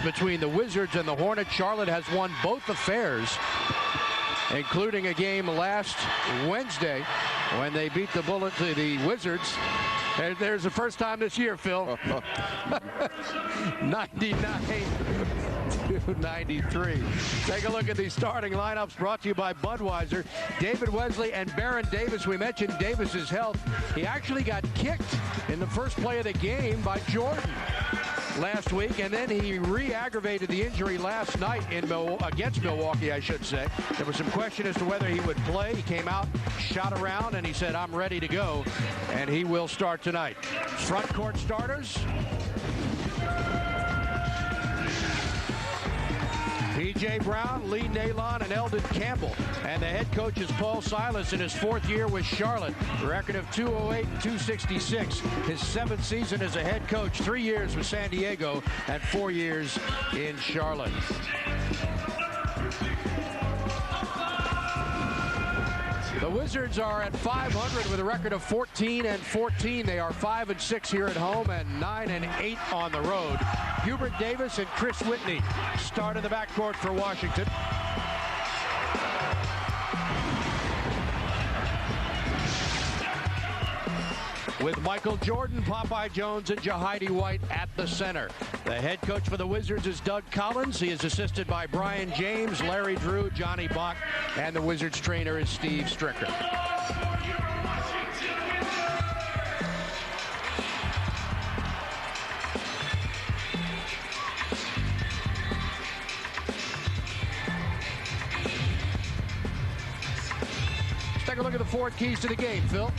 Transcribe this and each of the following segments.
between the Wizards and the Hornets. Charlotte has won both affairs, including a game last Wednesday when they beat the Wizards. There's the first time this year, Phil. 99-93. Take a look at the starting lineups brought to you by Budweiser. David Wesley and Baron Davis. We mentioned Davis's health. He actually got kicked in the first play of the game by Jordan last week, and then he re-aggravated the injury last night against Milwaukee, I should say. There was some question as to whether he would play. He came out, shot around, and he said, I'm ready to go, and he will start tonight. Front court starters. P.J. Brown, Lee Nalon, and Eldon Campbell. And the head coach is Paul Silas in his 4th year with Charlotte. Record of 208 and 266. His 7th season as a head coach. 3 years with San Diego and 4 years in Charlotte. The Wizards are at 500 with a record of 14-14. They are 5-6 here at home and 9-8 on the road. Hubert Davis and Chris Whitney start in the backcourt for Washington. With Michael Jordan, Popeye Jones, and Jahidi White at the center. The head coach for the Wizards is Doug Collins. He is assisted by Brian James, Larry Drew, Johnny Bach, and the Wizards trainer is Steve Stricker. Let's take a look at the 4 keys to the game, Phil.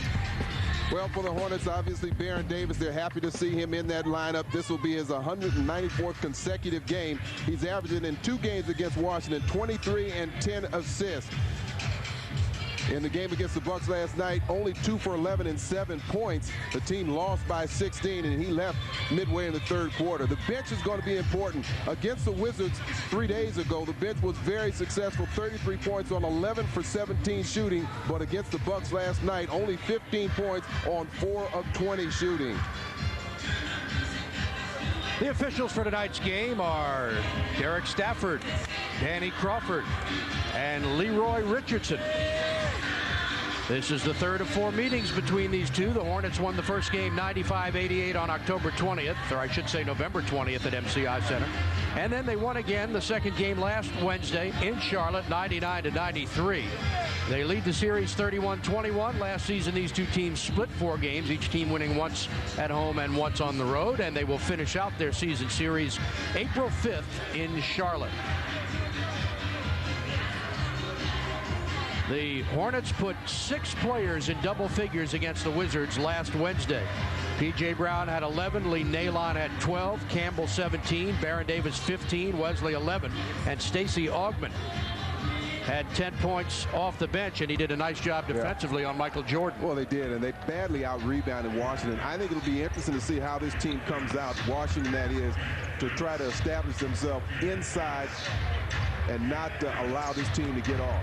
Well, for the Hornets, obviously, Baron Davis, they're happy to see him in that lineup. This will be his 194th consecutive game. He's averaging in 2 games against Washington, 23 and 10 assists. In the game against the Bucks last night, only 2 for 11 and 7 points. The team lost by 16, and he left midway in the 3rd quarter. The bench is going to be important. Against the Wizards 3 days ago, the bench was very successful, 33 points on 11 for 17 shooting, but against the Bucks last night, only 15 points on 4 of 20 shooting. The officials for tonight's game are Derek Stafford, Danny Crawford, and Leroy Richardson. This is the 3rd of 4 meetings between these two. The Hornets won the first game 95-88 on October 20th, or I should say November 20th at MCI Center. And then they won again the second game last Wednesday in Charlotte, 99-93. They lead the series 31-21. Last season, these two teams split 4 games, each team winning once at home and once on the road, and they will finish out their season series April 5th in Charlotte. The Hornets put 6 players in double figures against the Wizards last Wednesday. P.J. Brown had 11, Lee Nalon had 12, Campbell 17, Baron Davis 15, Wesley 11, and Stacey Augmon had 10 points off the bench, and he did a nice job defensively on Michael Jordan. Well, they did, and they badly out-rebounded Washington. I think it'll be interesting to see how this team comes out, Washington that is, to try to establish themselves inside and not allow this team to get off.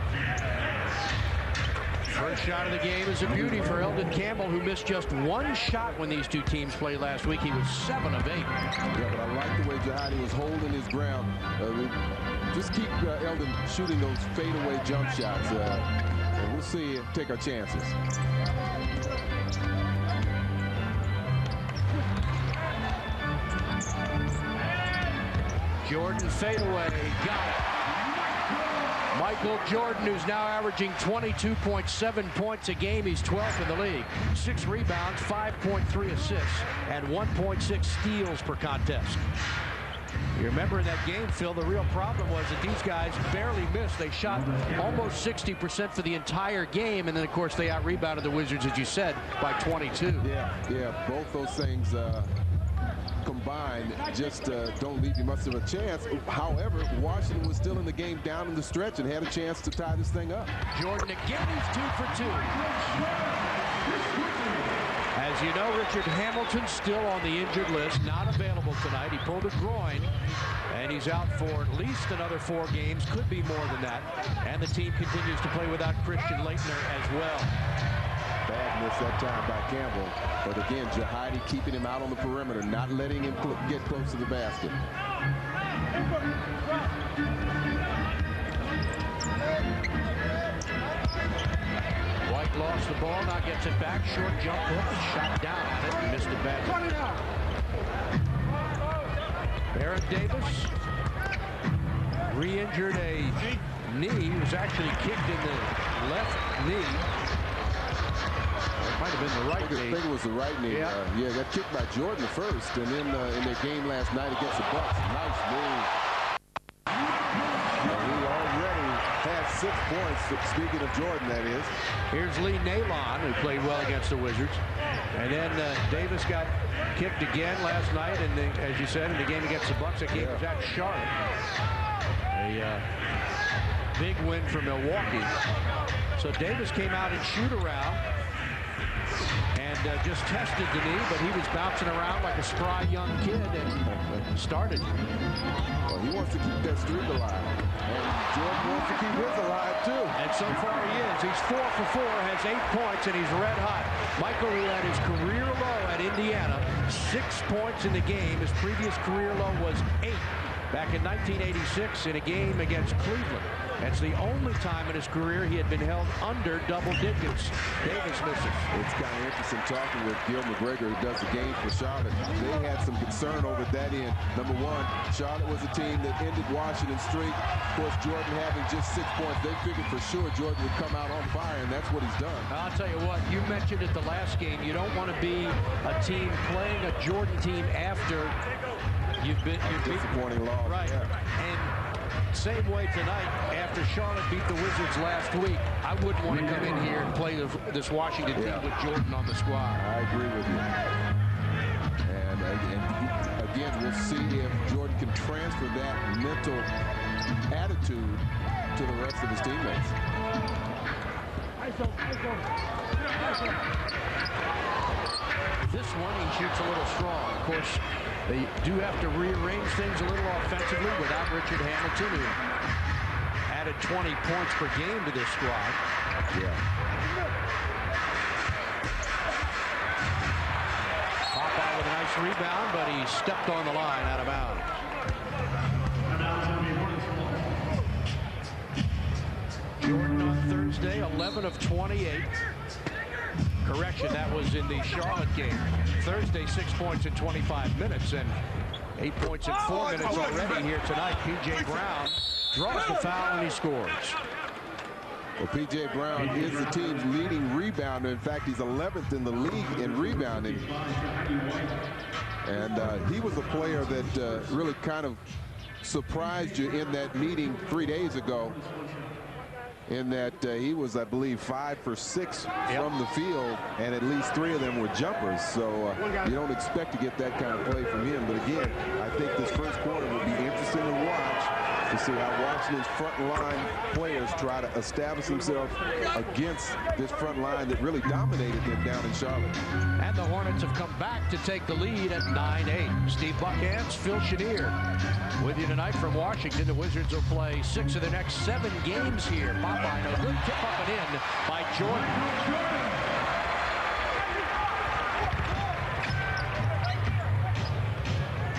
First shot of the game is a beauty for Eldon Campbell, who missed just 1 shot when these two teams played last week. He was 7 of 8. Yeah, but I like the way Jahidi was holding his ground. Just keep Eldon shooting those fadeaway jump shots, and we'll see, take our chances. Jordan fadeaway, got it. Michael Jordan, who's now averaging 22.7 points a game. He's 12th in the league. 6 rebounds, 5.3 assists, and 1.6 steals per contest. You remember in that game, Phil, the real problem was that these guys barely missed. They shot almost 60% for the entire game, and then, of course, they out-rebounded the Wizards, as you said, by 22. Yeah, both those things combined just don't leave you much of a chance. However, Washington was still in the game down in the stretch and had a chance to tie this thing up. Jordan again, he's 2 for 2. As you know, Richard Hamilton still on the injured list, not available tonight. He pulled a groin, and he's out for at least another 4 games, could be more than that. And the team continues to play without Christian Laettner as well. Bad miss that time by Campbell. But again, Jahidi keeping him out on the perimeter, not letting him get close to the basket. gets it back. Short jump hook and shot down. Then he missed it back. Baron Davis re-injured a knee. He was actually kicked in the left knee. It might have been the right knee. I think it was the right knee. Yeah, got kicked by Jordan first, and then in their game last night against the Bucks. Nice move. He already has 6 points. Speaking of Jordan, that is. Here's Lee Nalon, who played well against the Wizards. And then Davis got kicked again last night, and as you said, in the game against the Bucks, that game was at Charlotte. A big win for Milwaukee. So Davis came out in shoot-around and just tested the knee, but he was bouncing around like a spry young kid and started. Well, he wants to keep that streak alive, and Jordan wants to keep his alive too. And so far he is. He's 4 for 4, has 8 points, and he's red hot. Michael, who had his career low at Indiana, 6 points in the game. His previous career low was 8 back in 1986 in a game against Cleveland. That's the only time in his career he had been held under double digits. Davis misses. It's kind of interesting talking with Gil McGregor, who does the game for Charlotte. They had some concern over that end. Number one, Charlotte was a team that ended Washington's streak. Of course, Jordan having just 6 points, they figured for sure Jordan would come out on fire, and that's what he's done. I'll tell you what, you mentioned it the last game. You don't want to be a team playing a Jordan team after you've disappointing loss. Right. Yeah. And same way tonight, after Charlotte beat the Wizards last week, I wouldn't want to come in here and play this Washington team with Jordan on the squad. I agree with you. And again, we'll see if Jordan can transfer that mental attitude to the rest of his teammates. This one, he shoots a little strong. Of course, they do have to rearrange things a little offensively without Richard Hamilton, who added 20 points per game to this squad. Yeah. Pop out with a nice rebound, but he stepped on the line out of bounds. Jordan on Thursday, 11 of 28. Correction, that was in the Charlotte game. Thursday, 6 points in 25 minutes and 8 points in 4 minutes already here tonight. P.J. Brown draws the foul and he scores. Well, P.J. Brown is the team's leading rebounder. In fact, he's 11th in the league in rebounding. And he was a player that really kind of surprised you in that meeting 3 days ago, in that he was, I believe, 5 for 6 from the field, and at least 3 of them were jumpers. So you don't expect to get that kind of play from him. But again, I think this first quarter will be interesting to watch to see how Washington's front line players try to establish themselves against this front line that really dominated them down in Charlotte. And the Hornets have come back to take the lead at 9-8. Steve Buckhantz, Phil Chenier with you tonight from Washington. The Wizards will play 6 of the next 7 games here. Popeye, a good tip up and in by Jordan.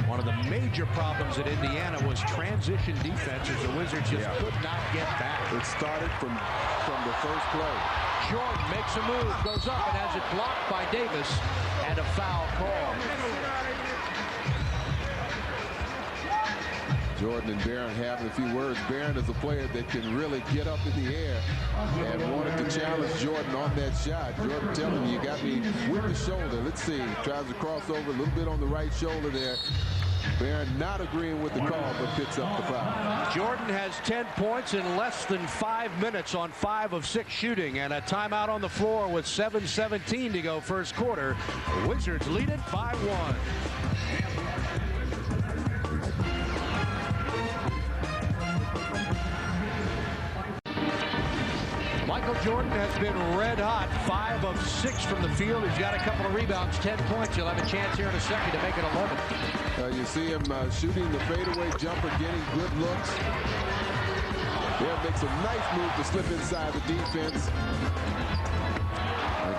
One of the major problems at Indiana was transition defense, as the Wizards just could not get back. It started from the first play. Jordan makes a move, goes up and has it blocked by Davis, and a foul call. Jordan and Barron having a few words. Barron is a player that can really get up in the air and wanted to challenge Jordan on that shot. Jordan telling him, you got me with the shoulder. Let's see. Tries to cross over a little bit on the right shoulder there. Barron not agreeing with the call, but picks up the foul. Jordan has 10 points in less than 5 minutes on 5 of 6 shooting, and a timeout on the floor with 7:17 to go first quarter. The Wizards lead it 5-1. Michael Jordan has been red hot, 5 of 6 from the field. He's got a couple of rebounds, 10 points. He'll have a chance here in a second to make it 11. You see him shooting the fadeaway jumper, getting good looks. There makes a nice move to slip inside the defense.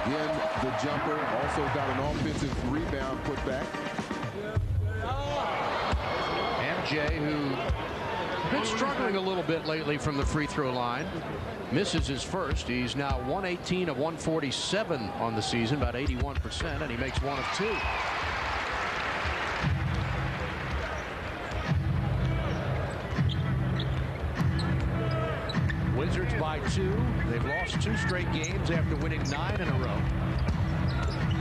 Again, the jumper also got an offensive rebound put back. MJ, who Been struggling a little bit lately from the free throw line. Misses his first. He's now 118 of 147 on the season, about 81%, and he makes 1 of 2. Wizards by 2. They've lost 2 straight games after winning 9 in a row.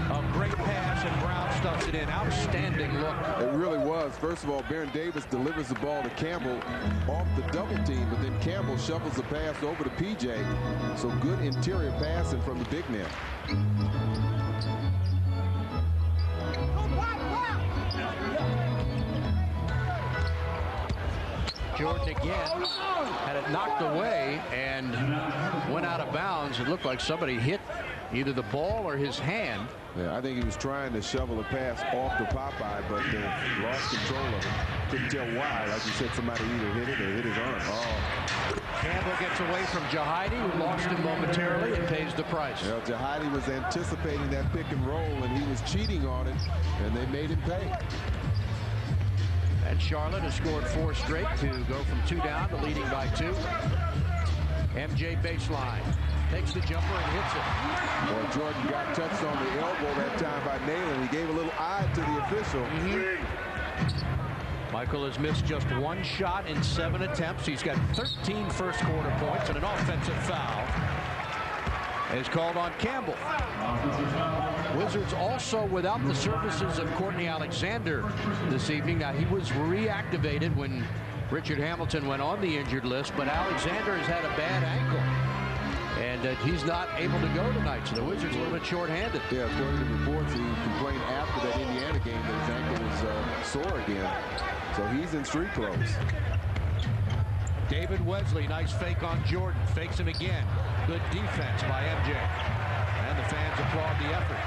A great pass, and Brown stuffs it in. Outstanding look. It really was. First of all, Baron Davis delivers the ball to Campbell off the double team, but then Campbell shuffles the pass over to PJ. So good interior passing from the big man. Jordan again had it knocked away and went out of bounds. It looked like somebody hit either the ball or his hand. Yeah, I think he was trying to shovel a pass off to Popeye, but lost control of it. Couldn't tell why. Like you said, somebody either hit it or hit his arm. Oh. Campbell gets away from Jahidi, who lost him momentarily and pays the price. Well, Jahidi was anticipating that pick and roll, and he was cheating on it, and they made him pay. And Charlotte has scored 4 straight to go from 2 down to leading by 2. MJ baseline. Takes the jumper and hits it. Well, Jordan got touched on the elbow that time by Nalen. He gave a little eye to the official. Michael has missed just 1 shot in 7 attempts. He's got 13 first quarter points, and an offensive foul is called on Campbell. Wizards also without the services of Courtney Alexander this evening. Now, he was reactivated when Richard Hamilton went on the injured list, but Alexander has had a bad ankle, and he's not able to go tonight, so the Wizards a little bit short-handed. Yeah, according to reports, he complained after that Indiana game that his ankle was sore again, so he's in street clothes. David Wesley, nice fake on Jordan, fakes him again. Good defense by MJ, and the fans applaud the effort.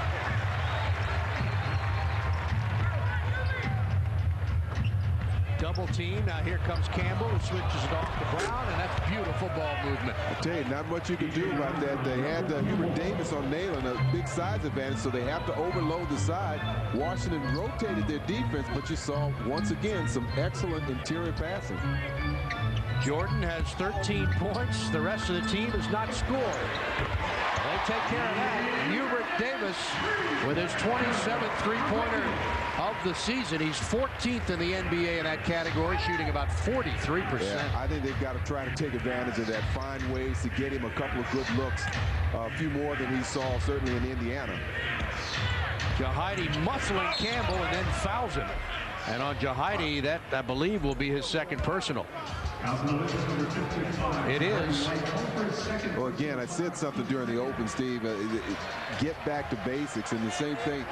Double team. Now here comes Campbell, who switches it off to Brown, and that's beautiful ball movement. I tell you, not much you can do about that. They had Hubert Davis on Nalen, a big size advantage, so they have to overload the side. Washington rotated their defense, but you saw once again some excellent interior passing. Jordan has 13 points. The rest of the team has not scored. They take care of that. Hubert Davis with his 27th three-pointer of the season. He's 14th in the NBA in that category, shooting about 43%. Yeah, I think they've got to try to take advantage of that, find ways to get him a couple of good looks, a few more than he saw certainly in Indiana. Jahidi muscling Campbell and then fouls him. And on Jahidi, that I believe will be his second personal. It is. Well, again, I said something during the open, Steve. Get back to basics, and the same thing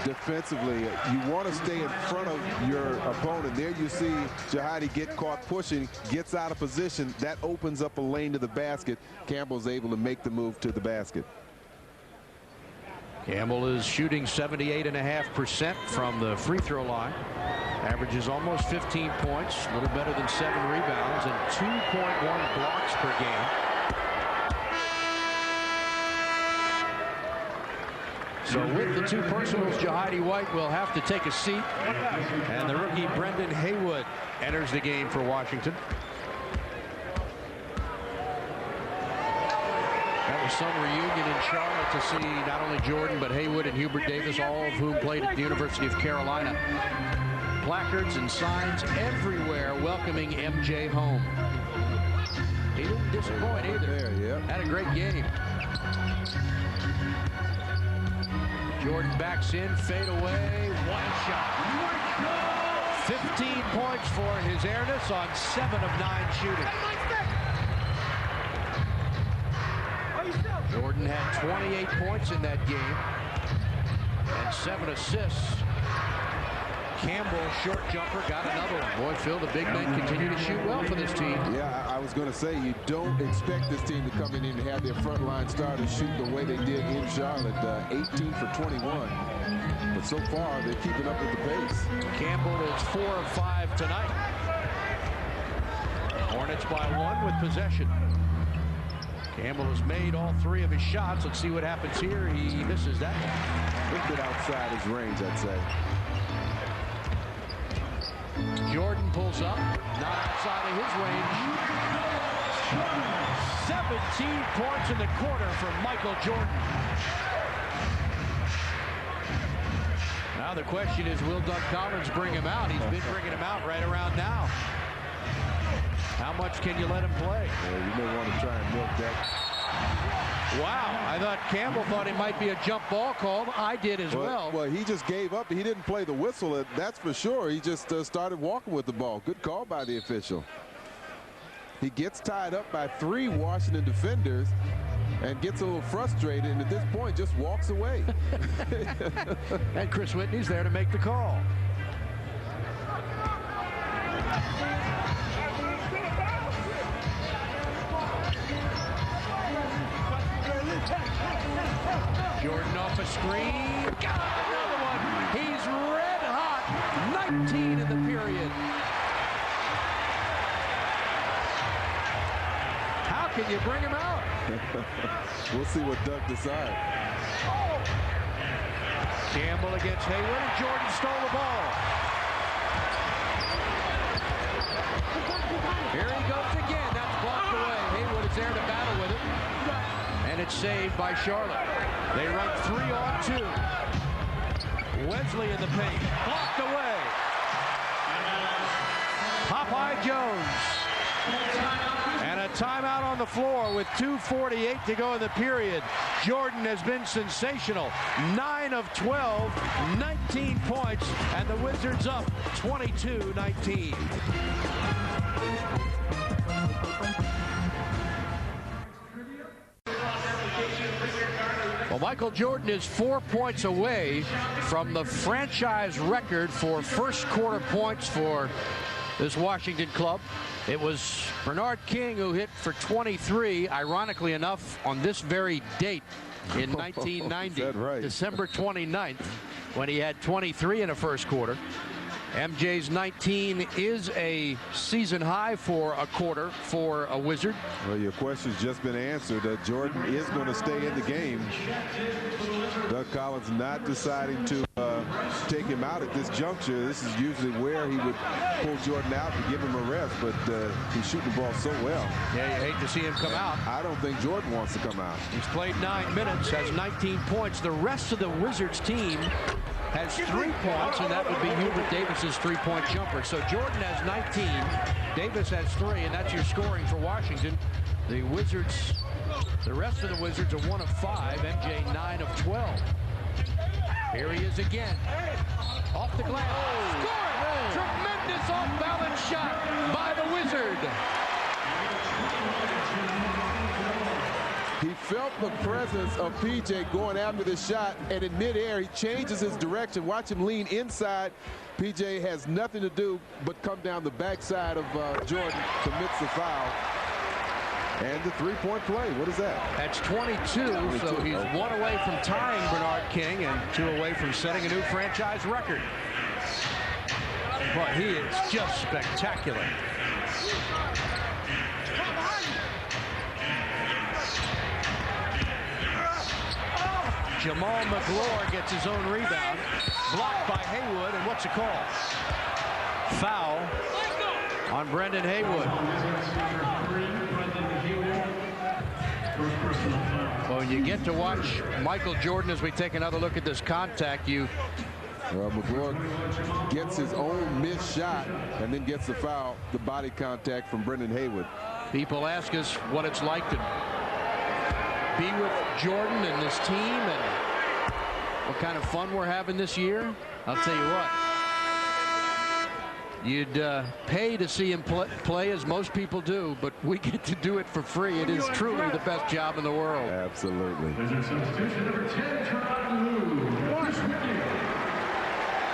defensively. You want to stay in front of your opponent. There you see Jahidi get caught pushing, gets out of position. That opens up a lane to the basket. Campbell's able to make the move to the basket. Campbell is shooting 78.5% from the free throw line. Averages almost 15 points, a little better than 7 rebounds, and 2.1 blocks per game. So with the 2 personals, Jahidi White will have to take a seat. And the rookie Brendan Haywood enters the game for Washington. That was some reunion in Charlotte to see not only Jordan, but Haywood and Hubert Davis, all of whom played at the University of Carolina. Placards and signs everywhere welcoming MJ home. He didn't disappoint either. Had a great game. Jordan backs in, fade away, 1 shot. 15 points for his airness on 7 of 9 shooting. Jordan had 28 points in that game and 7 assists. Campbell, short jumper, got another one. Boy, Phil, the big men continue to shoot well for this team. Yeah, I was going to say, you don't expect this team to come in and have their front line starters shoot the way they did in Charlotte, 18 for 21. But so far, they're keeping up with the pace. Campbell is 4 of 5 tonight. Hornets by 1 with possession. Campbell has made all 3 of his shots. Let's see what happens here. He misses that one. A little bit outside his range, I'd say. Jordan pulls up, not outside of his range. 17 points in the quarter for Michael Jordan. Now the question is, will Doug Collins bring him out? He's been bringing him out right around now. How much can you let him play? Yeah, you may want to try and milk that. Wow, I thought Campbell thought it might be a jump ball called. I did as well. Well, he just gave up. He didn't play the whistle, that's for sure. He just started walking with the ball. Good call by the official. He gets tied up by 3 Washington defenders and gets a little frustrated, and at this point just walks away. And Chris Whitney's there to make the call. Jordan off a screen. Got another one. He's red hot. 19 in the period. How can you bring him out? We'll see what Doug decides. Campbell against Hayward, and Jordan stole the ball. Here he goes again. That's blocked away. Hayward is there to battle with it. And it's saved by Charlotte. They run 3 on 2. Wesley in the paint. Blocked away. Popeye Jones. And a timeout on the floor with 2:48 to go in the period. Jordan has been sensational. 9 of 12, 19 points, and the Wizards up 22-19. Well, Michael Jordan is 4 points away from the franchise record for first quarter points for this Washington club. It was Bernard King who hit for 23, ironically enough, on this very date in 1990, right? December 29th, when he had 23 in a first quarter. MJ's 19 is a season high for a quarter for a Wizard. Well, your question's just been answered. Jordan is going to stay in the game. Doug Collins not deciding to take him out at this juncture. This is usually where he would pull Jordan out to give him a rest, but he's shooting the ball so well. Yeah, you hate to see him come out. I don't think Jordan wants to come out. He's played 9 minutes, has 19 points. The rest of the Wizards team has 3 points, and that would be Hubert Davis's 3-point jumper. So Jordan has 19, Davis has 3, and that's your scoring for Washington. The Wizards, the rest of the Wizards are 1 of 5, MJ 9 of 12. Here he is again. Off the glass. Oh, scoring! Tremendous off-balance shot by the Wizard. He felt the presence of PJ going after the shot, and in midair, he changes his direction. Watch him lean inside. PJ has nothing to do but come down the backside of Jordan, commits the foul. And the 3-point play. What is that? That's 22, so he's 1 away from tying Bernard King and 2 away from setting a new franchise record. But he is just spectacular. Jamal McGlure gets his own rebound. Blocked by Haywood, and what's the call? Foul on Brendan Haywood. Well, when you get to watch Michael Jordan as we take another look at this contact, McGlure gets his own missed shot and then gets the foul, the body contact from Brendan Haywood. People ask us what it's like to be with Jordan and this team and what kind of fun we're having this year. I'll tell you what. You'd pay to see him play, as most people do, but we get to do it for free. It is truly the best job in the world. Absolutely.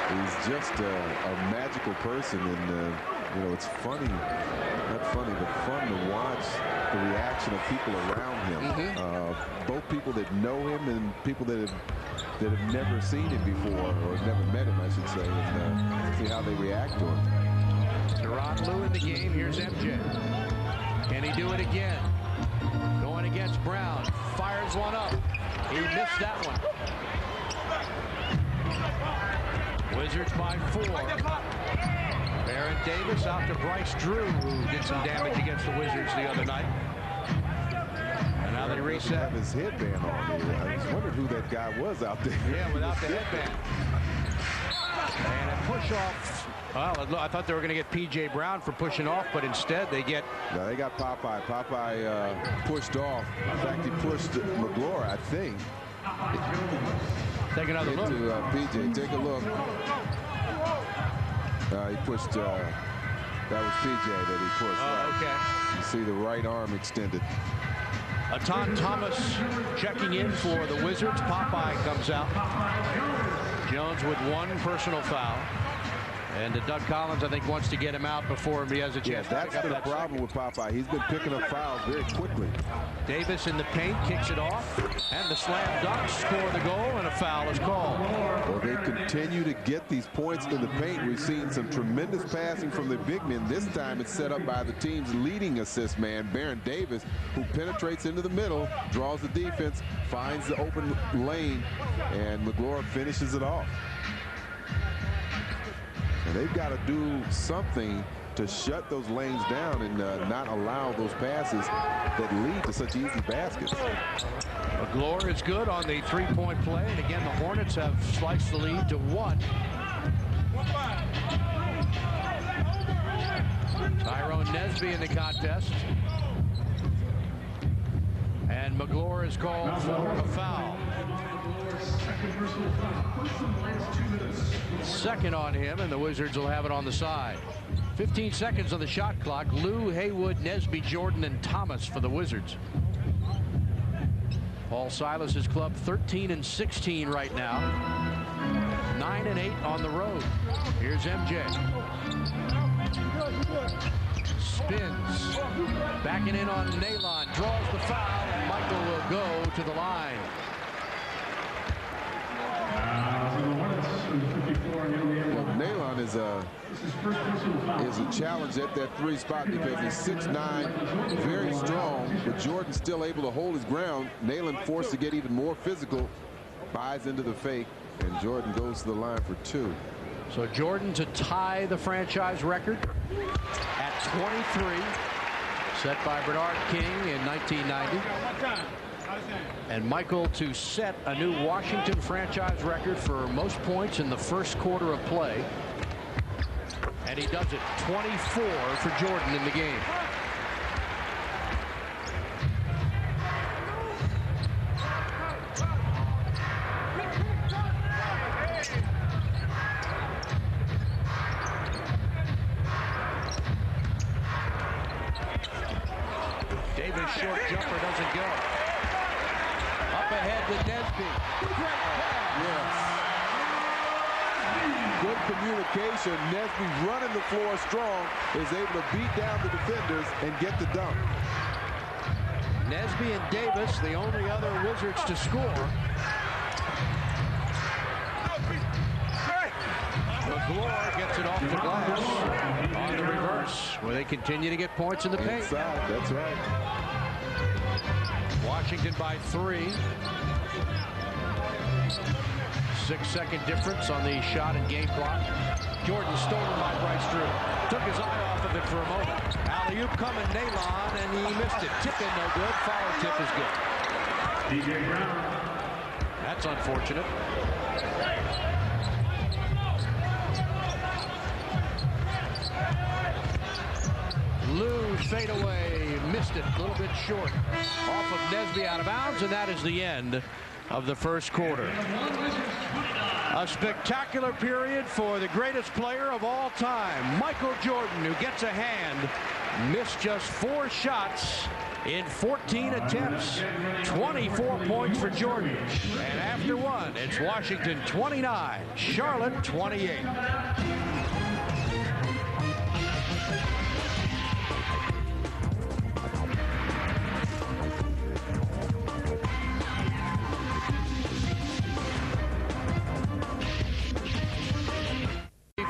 He's just a magical person, and you know, it's funny, not funny, but fun to watch the reaction of people around him. Both people that know him and people that have never seen him before, or never met him, I should say, and see how they react to him. Teron Lue in the game. Here's MJ. Can he do it again? Going against Brown. Fires one up. He missed that one. Wizards by 4. Baron Davis out to Bryce Drew, who did some damage against the Wizards the other night. And now they reset. Have his headband on. I was wondering who that guy was out there. Yeah, without the headband. And a push off. Well, I thought they were going to get P.J. Brown for pushing off, but instead they get... No, they got Popeye. Popeye pushed off. In fact, he pushed McGlory, I think. Take another look. To P.J. Take a look. He pushed... that was P.J. that he pushed. Right. Okay. You see the right arm extended. Aton Thomas checking in for the Wizards. Popeye comes out. Jones with one personal foul. And Doug Collins, I think, wants to get him out before he has a chance. Yeah, that's been a problem with Popeye. He's been picking up fouls very quickly. Davis in the paint, kicks it off, and the slam dunk score the goal, and a foul is called. Well, they continue to get these points in the paint. We've seen some tremendous passing from the big men. This time it's set up by the team's leading assist man, Baron Davis, who penetrates into the middle, draws the defense, finds the open lane, and McGlory finishes it off. And they've got to do something to shut those lanes down and not allow those passes that lead to such easy baskets. McGlory is good on the three-point play, and again the Hornets have sliced the lead to 1. Tyrone Nesby in the contest, and McGlory is called for a foul. Second on him, and the Wizards will have it on the side. 15 seconds on the shot clock. Lou, Haywood, Nesby, Jordan, and Thomas for the Wizards. Paul Silas's club 13-16 right now. 9-8 on the road. Here's MJ. Spins. Backing in on Nalon. Draws the foul, and Michael will go to the line. Nalon is a challenge at that 3 spot because he's 6'9", very strong, but Jordan's still able to hold his ground. Nalon forced to get even more physical, buys into the fake, and Jordan goes to the line for 2. So Jordan to tie the franchise record at 23, set by Bernard King in 1990. And Michael to set a new Washington franchise record for most points in the first quarter of play. And he does it. 24 for Jordan in the game. Davis short jumper doesn't go. Up ahead to Nesby. Great pass. Yes. Good communication. Nesby running the floor strong, is able to beat down the defenders and get the dunk. Nesby and Davis, the only other Wizards to score. McGlory gets it off the glass on the reverse, where they continue to get points in the paint. Inside, that's right. Washington by 3. 6-second difference on the shot and game clock. Jordan stolen by Bryce Drew. Took his eye off of it for a moment. Alley-oop coming, Nalon, and he missed it. Tip in, no good. Foul tip is good. P.J. Brown. That's unfortunate. Lou fadeaway, missed it, a little bit short. Off of Nesby, out of bounds, and that is the end of the first quarter. A spectacular period for the greatest player of all time, Michael Jordan, who gets a hand, missed just 4 shots in 14 attempts. 24 points for Jordan. And after one, it's Washington 29, Charlotte 28.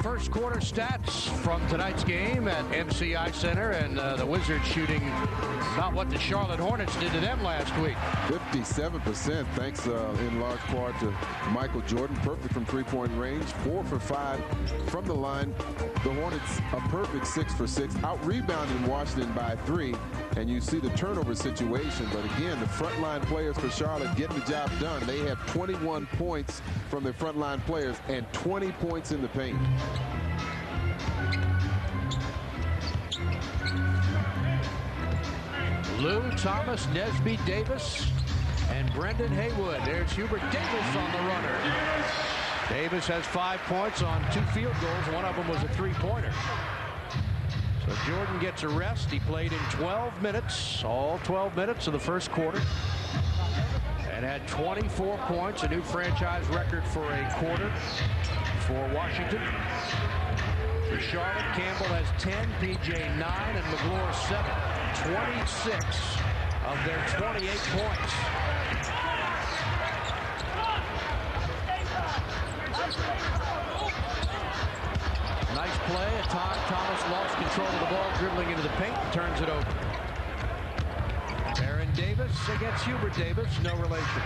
First first quarter stats from tonight's game at MCI Center, and the Wizards shooting about what the Charlotte Hornets did to them last week. 57%, thanks in large part to Michael Jordan. Perfect from three-point range, 4 for 5 from the line. The Hornets a perfect 6 for 6, out-rebounding Washington by 3, and you see the turnover situation. But again, the frontline players for Charlotte getting the job done. They have 21 points from their frontline players and 20 points in the paint. Lou, Thomas, Nesby, Davis, and Brendan Haywood. There's Hubert Davis on the runner. Davis has 5 points on 2 field goals. One of them was a three-pointer. So Jordan gets a rest. He played in 12 minutes, all 12 minutes of the first quarter, and had 24 points, a new franchise record for a quarter for Washington. For Charlotte, Campbell has 10, PJ 9, and McGlure 7. 26 of their 28 points. Nice play. At time, Thomas lost control of the ball, dribbling into the paint, turns it over. Baron Davis against Hubert Davis, no relation.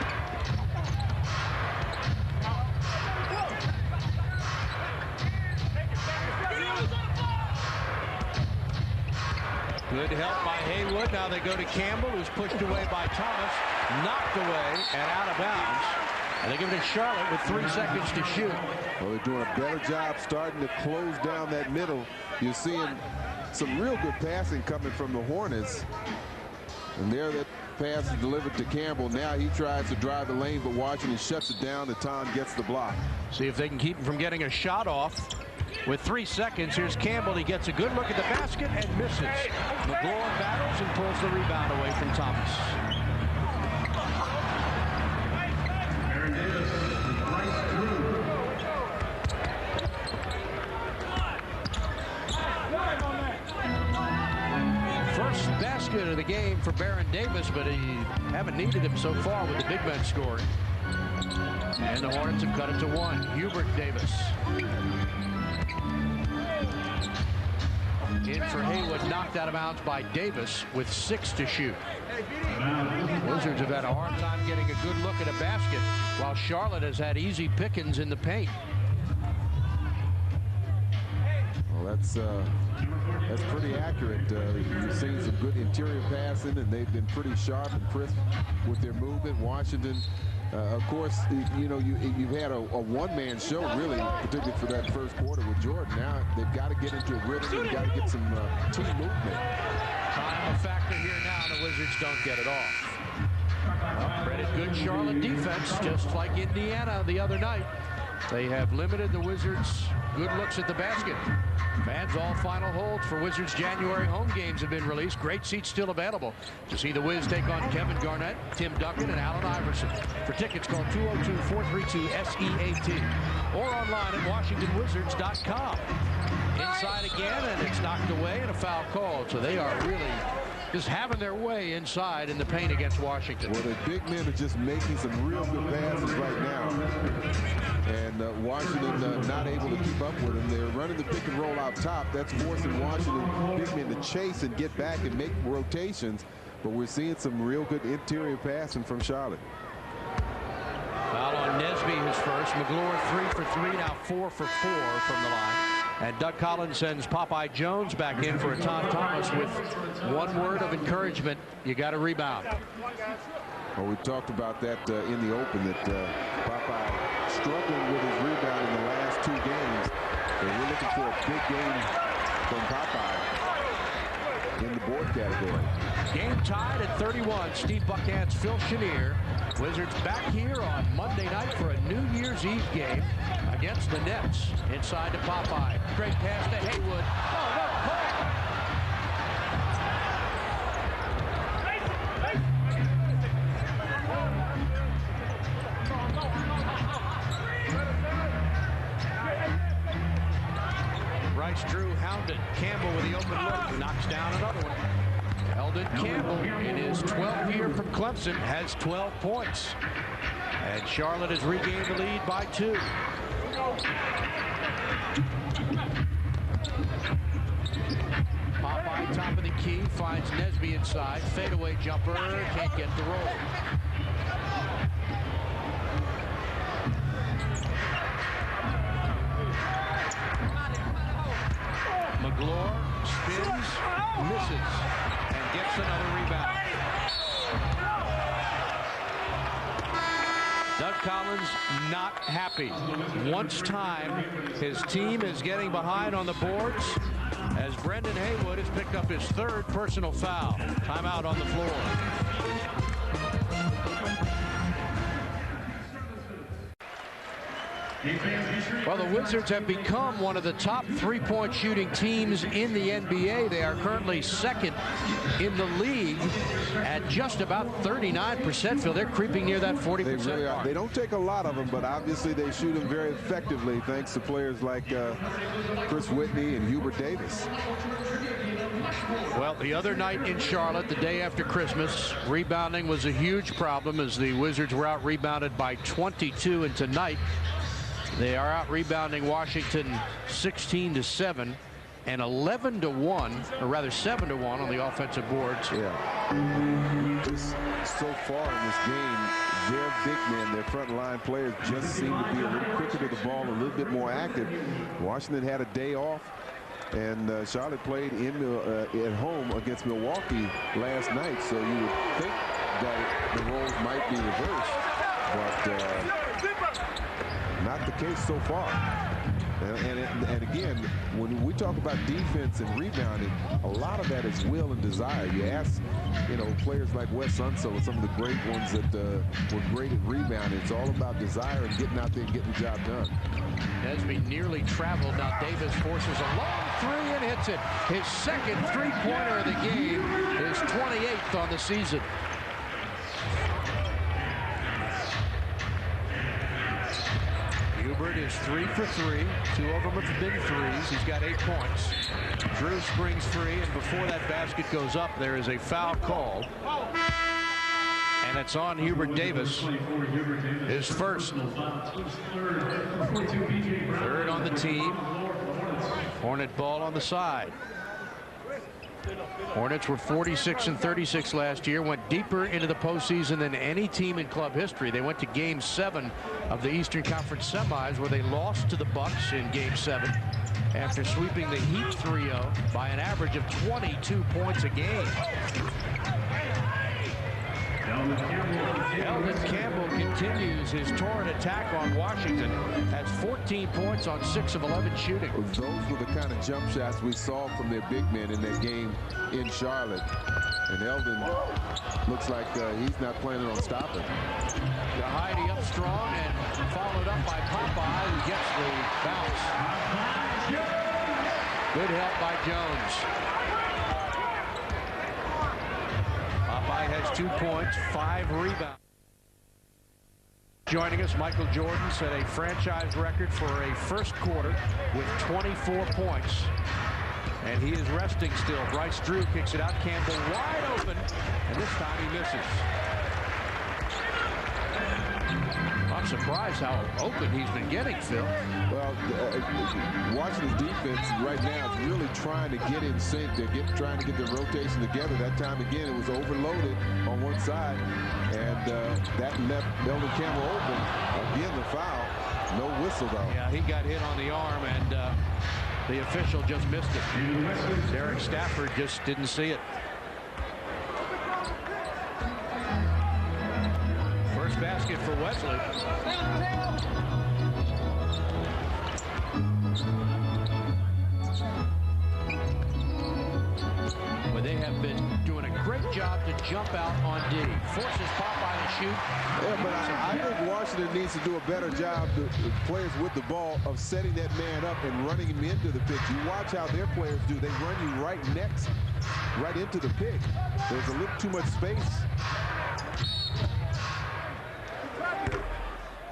Good help by Haywood. Now they go to Campbell, who's pushed away by Thomas, knocked away and out of bounds. And they give it to Charlotte with 3 seconds to shoot. Well, they're doing a better job starting to close down that middle. You're seeing some real good passing coming from the Hornets. And there that pass is delivered to Campbell. Now he tries to drive the lane, but Washington shuts it down. Natan gets the block. See if they can keep him from getting a shot off. With 3 seconds, here's Campbell. He gets a good look at the basket and misses. McGlure battles and pulls the rebound away from Thomas. First basket of the game for Baron Davis, but he haven't needed him so far with the big men scoring. And the Hornets have cut it to 1. Hubert Davis. In for Haywood, knocked out of bounds by Davis with 6 to shoot. Wizards have had a hard time getting a good look at a basket, while Charlotte has had easy pickings in the paint. Well, that's pretty accurate. You've seen some good interior passing, and they've been pretty sharp and crisp with their movement. Washington, of course, you know, you've had a one-man show, really, particularly for that first quarter with Jordan. Now they've got to get into a rhythm. They've got to get some team movement. Time a factor here now. The Wizards don't get it off. Well, credit good Charlotte defense, just like Indiana the other night. They have limited the Wizards' good looks at the basket. Fans, all final holds for Wizards January home games have been released. Great seats still available to see the Wiz take on Kevin Garnett, Tim Duncan, and Allen Iverson. For tickets, call 202-432-SEAT or online at WashingtonWizards.com. Inside again, and it's knocked away and a foul called. So they are really just having their way inside in the paint against Washington. Well, the big men are just making some real good passes right now. And Washington not able to keep up with them. They're running the pick and roll out top. That's forcing Washington big men to chase and get back and make rotations. But we're seeing some real good interior passing from Charlotte. Foul on Nesby, his first. McGlure 3 for 3, now 4 for 4 from the line. And Doug Collins sends Popeye Jones back in for a Todd Thomas with one word of encouragement: you got to rebound. Well, we talked about that in the open, that Popeye struggling with his rebound in the last 2 games. And we're looking for a big game from Popeye in the board category. Game tied at 31. Steve Buckhantz, Phil Chenier. Wizards back here on Monday night for a New Year's Eve game against the Nets. Inside to Popeye. Great pass to Haywood. Oh, no play. Rice Drew hounded. Campbell with the open look. Knocks down another one. Eldon Campbell, in his 12th year from Clemson, has 12 points. And Charlotte has regained the lead by 2. Key finds Nesby inside. Fadeaway jumper. Can't get the roll. McGlure spins, misses, and gets another rebound. Doug Collins not happy. Once time, his team is getting behind on the boards as Brendan Haywood has picked up his third personal foul. Timeout on the floor. Well, the Wizards have become one of the top three-point shooting teams in the NBA. They are currently second in the league at just about 39%. Phil, they're creeping near that 40% They really are. mark. They don't take a lot of them, but obviously they shoot them very effectively thanks to players like Chris Whitney and Hubert Davis. Well, the other night in Charlotte, the day after Christmas, rebounding was a huge problem as the Wizards were out-rebounded by 22, and tonight they are out-rebounding Washington 16-7 and 11-1, or rather 7-1 on the offensive boards. Yeah. Just so far in this game, their big men, their front line players just seem to be a little quicker to the ball, a little bit more active. Washington had a day off, and Charlotte played at home against Milwaukee last night, so you would think that the roles might be reversed, but not the case so far. And again, when we talk about defense and rebounding, a lot of that is will and desire. You ask, players like Wes Unseld, some of the great ones that were great at rebounding. It's all about desire and getting out there and getting the job done. Nesby nearly traveled. Now Davis forces a long three and hits it. His second three-pointer of the game, his 28th on the season. Hubert is 3 for 3. 2 of them have been threes. He's got 8 points. Drew springs free, and before that basket goes up, there is a foul call. And it's on Hubert Davis. His first. Third on the team. Hornet ball on the side. Hornets were 46-36 last year, went deeper into the postseason than any team in club history. They went to Game 7 of the Eastern Conference semis, where they lost to the Bucks in Game 7 after sweeping the Heat 3-0 by an average of 22 points a game. Eldon Campbell continues his torrent attack on Washington, has 14 points on 6 of 11 shooting. Those were the kind of jump shots we saw from their big men in that game in Charlotte. And Eldon looks like he's not planning on stopping. Heidi up strong and followed up by Popeye, who gets the bounce. Good help by Jones. Popeye has 2 points, 5 rebounds. Joining us, Michael Jordan set a franchise record for a first quarter with 24 points. And he is resting still. Bryce Drew kicks it out. Campbell wide open, and this time he misses. I'm surprised how open he's been getting, Phil. Well, Washington's defense right now is really trying to get in sync. They're trying to get their rotation together. That time, again, it was overloaded on one side, and that left Eldon Campbell open. Again, the foul. No whistle, though. Yeah, he got hit on the arm, and the official just missed it. Derek Stafford just didn't see it. First basket for Wesley. But they have been doing a great job to jump out on D. Forces Popeye to shoot. Yeah, but I think Washington needs to do a better job, the players with the ball, of setting that man up and running him into the pick. You watch how their players do. They run you right into the pick. There's a little too much space.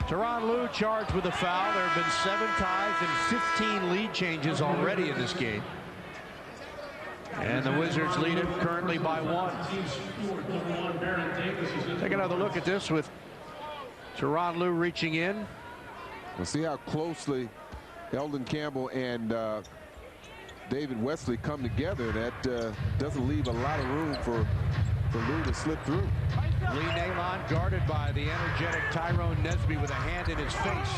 Tyronn Lue charged with a foul. There have been 7 ties and 15 lead changes already in this game. And the Wizards lead it currently by 1. Take another look at this with Tyronn Lue reaching in. We'll see how closely Eldon Campbell and David Wesley come together, that doesn't leave a lot of room for Lou to slip through. Lee Nalon guarded by the energetic Tyrone Nesby with a hand in his face.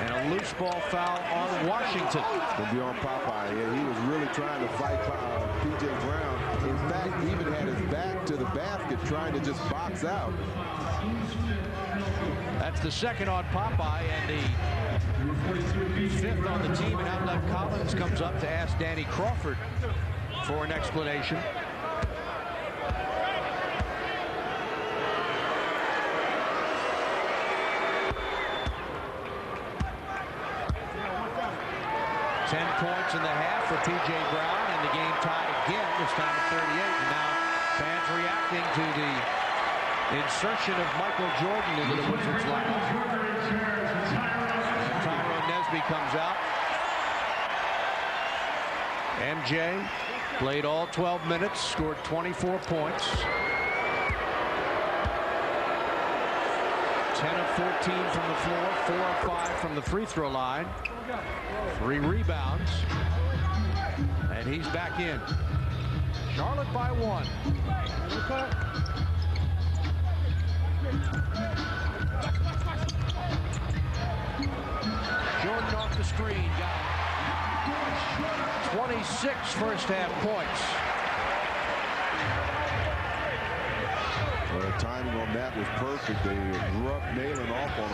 And a loose ball foul on Washington. Gonna be on Popeye. Yeah, he was really trying to fight P.J. Brown. In fact, he even had his back to the basket trying to just box out. That's the second on Popeye, and the fifth on the team. And Outlet Collins comes up to ask Danny Crawford for an explanation. Points in the half for P.J. Brown, and the game tied again, this time at 38. And now fans reacting to the insertion of Michael Jordan into the Wizards lineup. Tyrone Nesby comes out. MJ played all 12 minutes, scored 24 points. 10 of 14 from the floor, 4 of 5 from the free throw line. 3 rebounds, and he's back in. Charlotte by 1. Jordan off the screen, got 26 first half points. Well, the timing on that was perfect. They roughed Nalon off on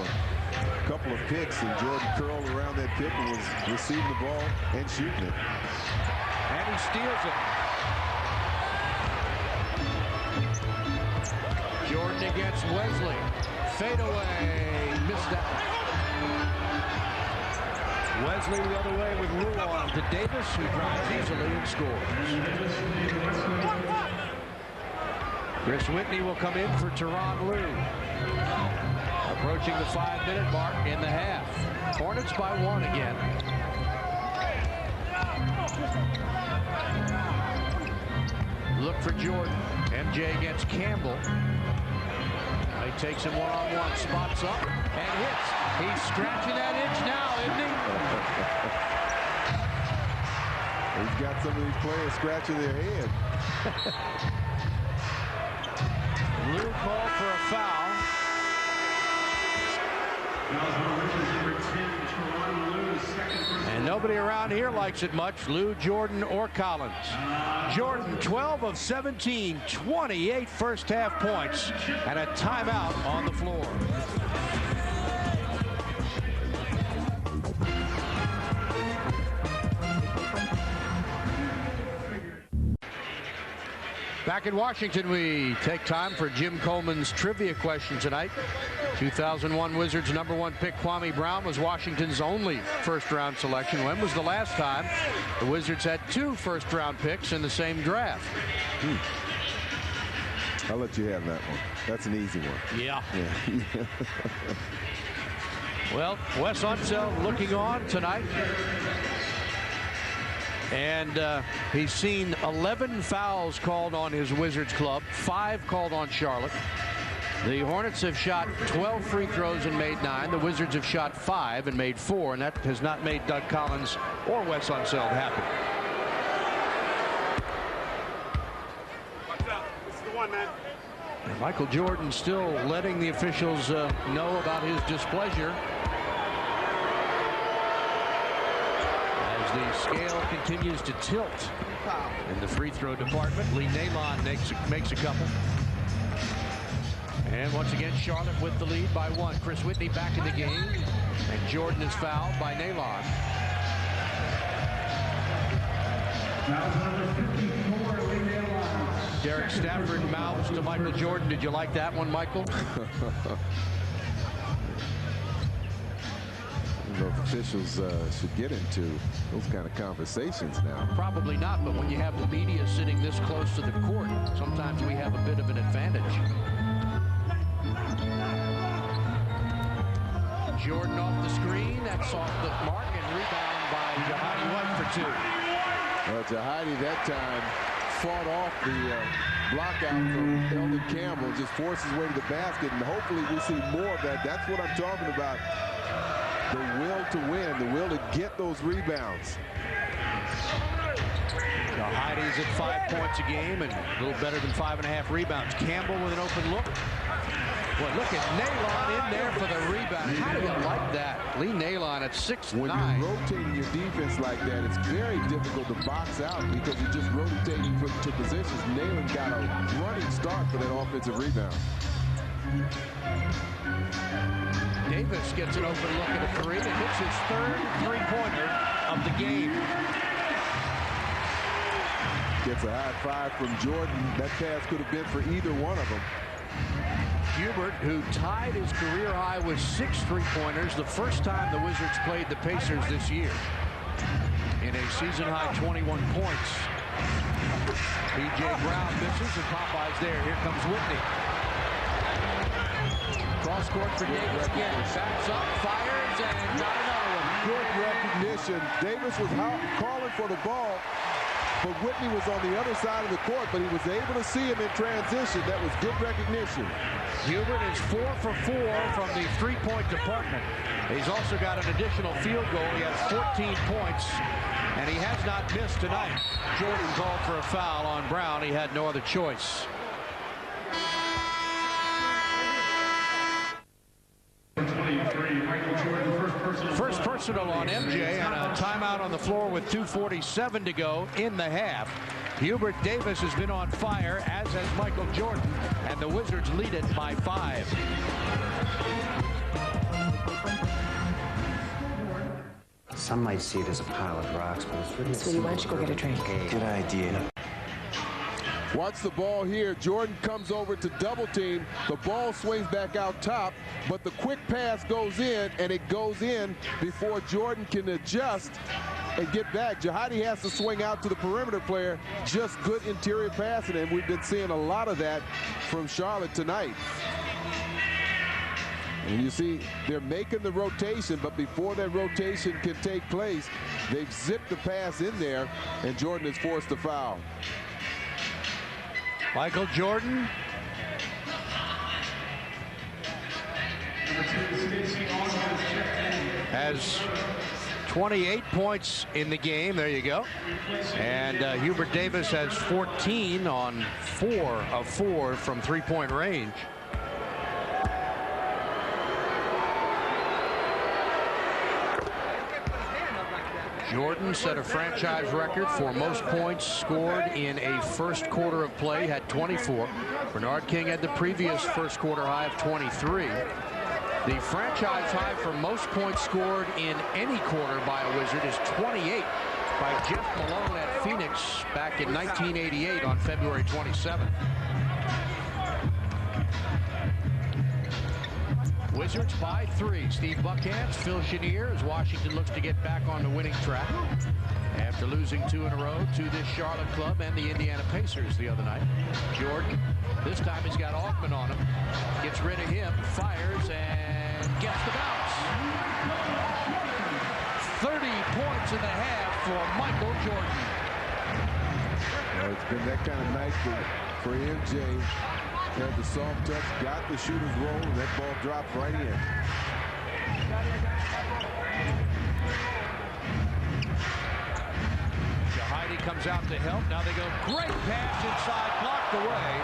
a couple of picks, and Jordan curled around that pick and was receiving the ball and shooting it. And he steals it. Jordan against Wesley. Fade away. Missed that. Wesley the other way with Lou on to Davis, who drives easily and scores. Chris Whitney will come in for Tyronn Lue. Approaching the 5-minute mark in the half. Hornets by 1 again. Look for Jordan. MJ against Campbell. He takes him one-on-one, spots up, and hits. He's scratching that itch now, isn't he? He's got some of these players scratching their head. Lou called for a foul. And nobody around here likes it much. Lou, Jordan, or Collins. Jordan, 12 of 17, 28 first half points, and a timeout on the floor. Back in Washington, we take time for Jim Coleman's trivia question tonight. 2001 Wizards #1 pick Kwame Brown was Washington's only first-round selection. When was the last time the Wizards had 2 first-round picks in the same draft? I'll let you have that one. That's an easy one. Yeah. Well, Wes Unseld looking on tonight. And he's seen 11 fouls called on his Wizards club, 5 called on Charlotte. The Hornets have shot 12 free throws and made 9. The Wizards have shot 5 and made 4, and that has not made Doug Collins or Wes Unseld happy. Watch out. This is the one, man. And Michael Jordan still letting the officials know about his displeasure. The scale continues to tilt in the free throw department. Lee Nalon makes a couple. And once again, Charlotte with the lead by 1. Chris Whitney back in the game. And Jordan is fouled by Nalon. Derek Stafford mouths to Michael Jordan. Did you like that one, Michael? Officials should get into those kind of conversations now. Probably not, but when you have the media sitting this close to the court, sometimes we have a bit of an advantage. Jordan off the screen, that's off the mark, and rebound by Jahadi White for 2. Well, Jahadi that time fought off the block out from Eldon Campbell, just forced his way to the basket, and hopefully we see more of that. That's what I'm talking about. The will to win, the will to get those rebounds. Heidi's at 5 points a game and a little better than 5.5 rebounds. Campbell with an open look. Boy, look at Nalon in there for the rebound. How do you like that? Lee Nalon at 6'9". When you're rotating your defense like that, it's very difficult to box out because you're just rotating to positions. Nalon got a running start for that offensive rebound. Davis gets an open look at a three and hits his third three-pointer of the game. Gets a high five from Jordan. That pass could have been for either one of them. Hubert, who tied his career high with 6 three-pointers, the first time the Wizards played the Pacers this year, in a season-high 21 points. P.J. Brown misses, and Popeye's there. Here comes Whitney. Cross court for Davis again. Backs up, fires, and got another one. Good recognition. Davis was calling for the ball, but Whitney was on the other side of the court, but he was able to see him in transition. That was good recognition. Hubert is 4 for 4 from the three-point department. He's also got an additional field goal. He has 14 points, and he has not missed tonight. Jordan called for a foul on Brown. He had no other choice. First personal on MJ, and a timeout on the floor with 2:47 to go in the half. Hubert Davis has been on fire, as has Michael Jordan, and the Wizards lead it by 5. Some might see it as a pile of rocks, but it's really... Sweetie, why don't you go get a drink? Good idea. Watch the ball here. Jordan comes over to double team. The ball swings back out top, but the quick pass goes in, and it goes in before Jordan can adjust and get back. Jahidi has to swing out to the perimeter player. Just good interior passing, and we've been seeing a lot of that from Charlotte tonight. And you see, they're making the rotation, but before that rotation can take place, they've zipped the pass in there, and Jordan is forced to foul. Michael Jordan. Has 28 points in the game. There you go. And Hubert Davis has 14 on 4 of 4 from three-point range. Jordan set a franchise record for most points scored in a first quarter of play, had 24. Bernard King had the previous first quarter high of 23. The franchise high for most points scored in any quarter by a Wizard is 28 by Jeff Malone at Phoenix back in 1988 on February 27th. Wizards by 3. Steve Buckhantz, Phil Chenier, as Washington looks to get back on the winning track after losing 2 in a row to this Charlotte club and the Indiana Pacers the other night. Jordan, this time he's got Altman on him, gets rid of him, fires, and gets the bounce. 30 points in the half for Michael Jordan. Well, it's been that kind of night for MJ. Had the soft touch, got the shooter's roll, and that ball dropped right in. Jahidi comes out to help. Now they go, great pass inside, blocked away.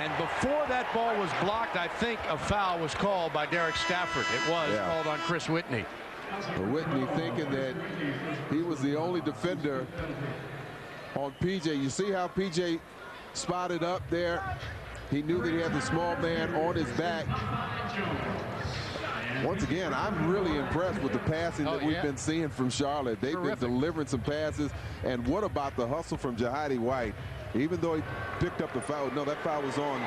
And before that ball was blocked, I think a foul was called by Derek Stafford. It was called on Chris Whitney. But Whitney thinking that he was the only defender on PJ. You see how PJ spotted up there? He knew that he had the small man on his back. Once again, I'm really impressed with the passing that we've been seeing from Charlotte. They've been delivering some passes. And what about the hustle from Jahidi White? Even though he picked up the foul, no, that foul was on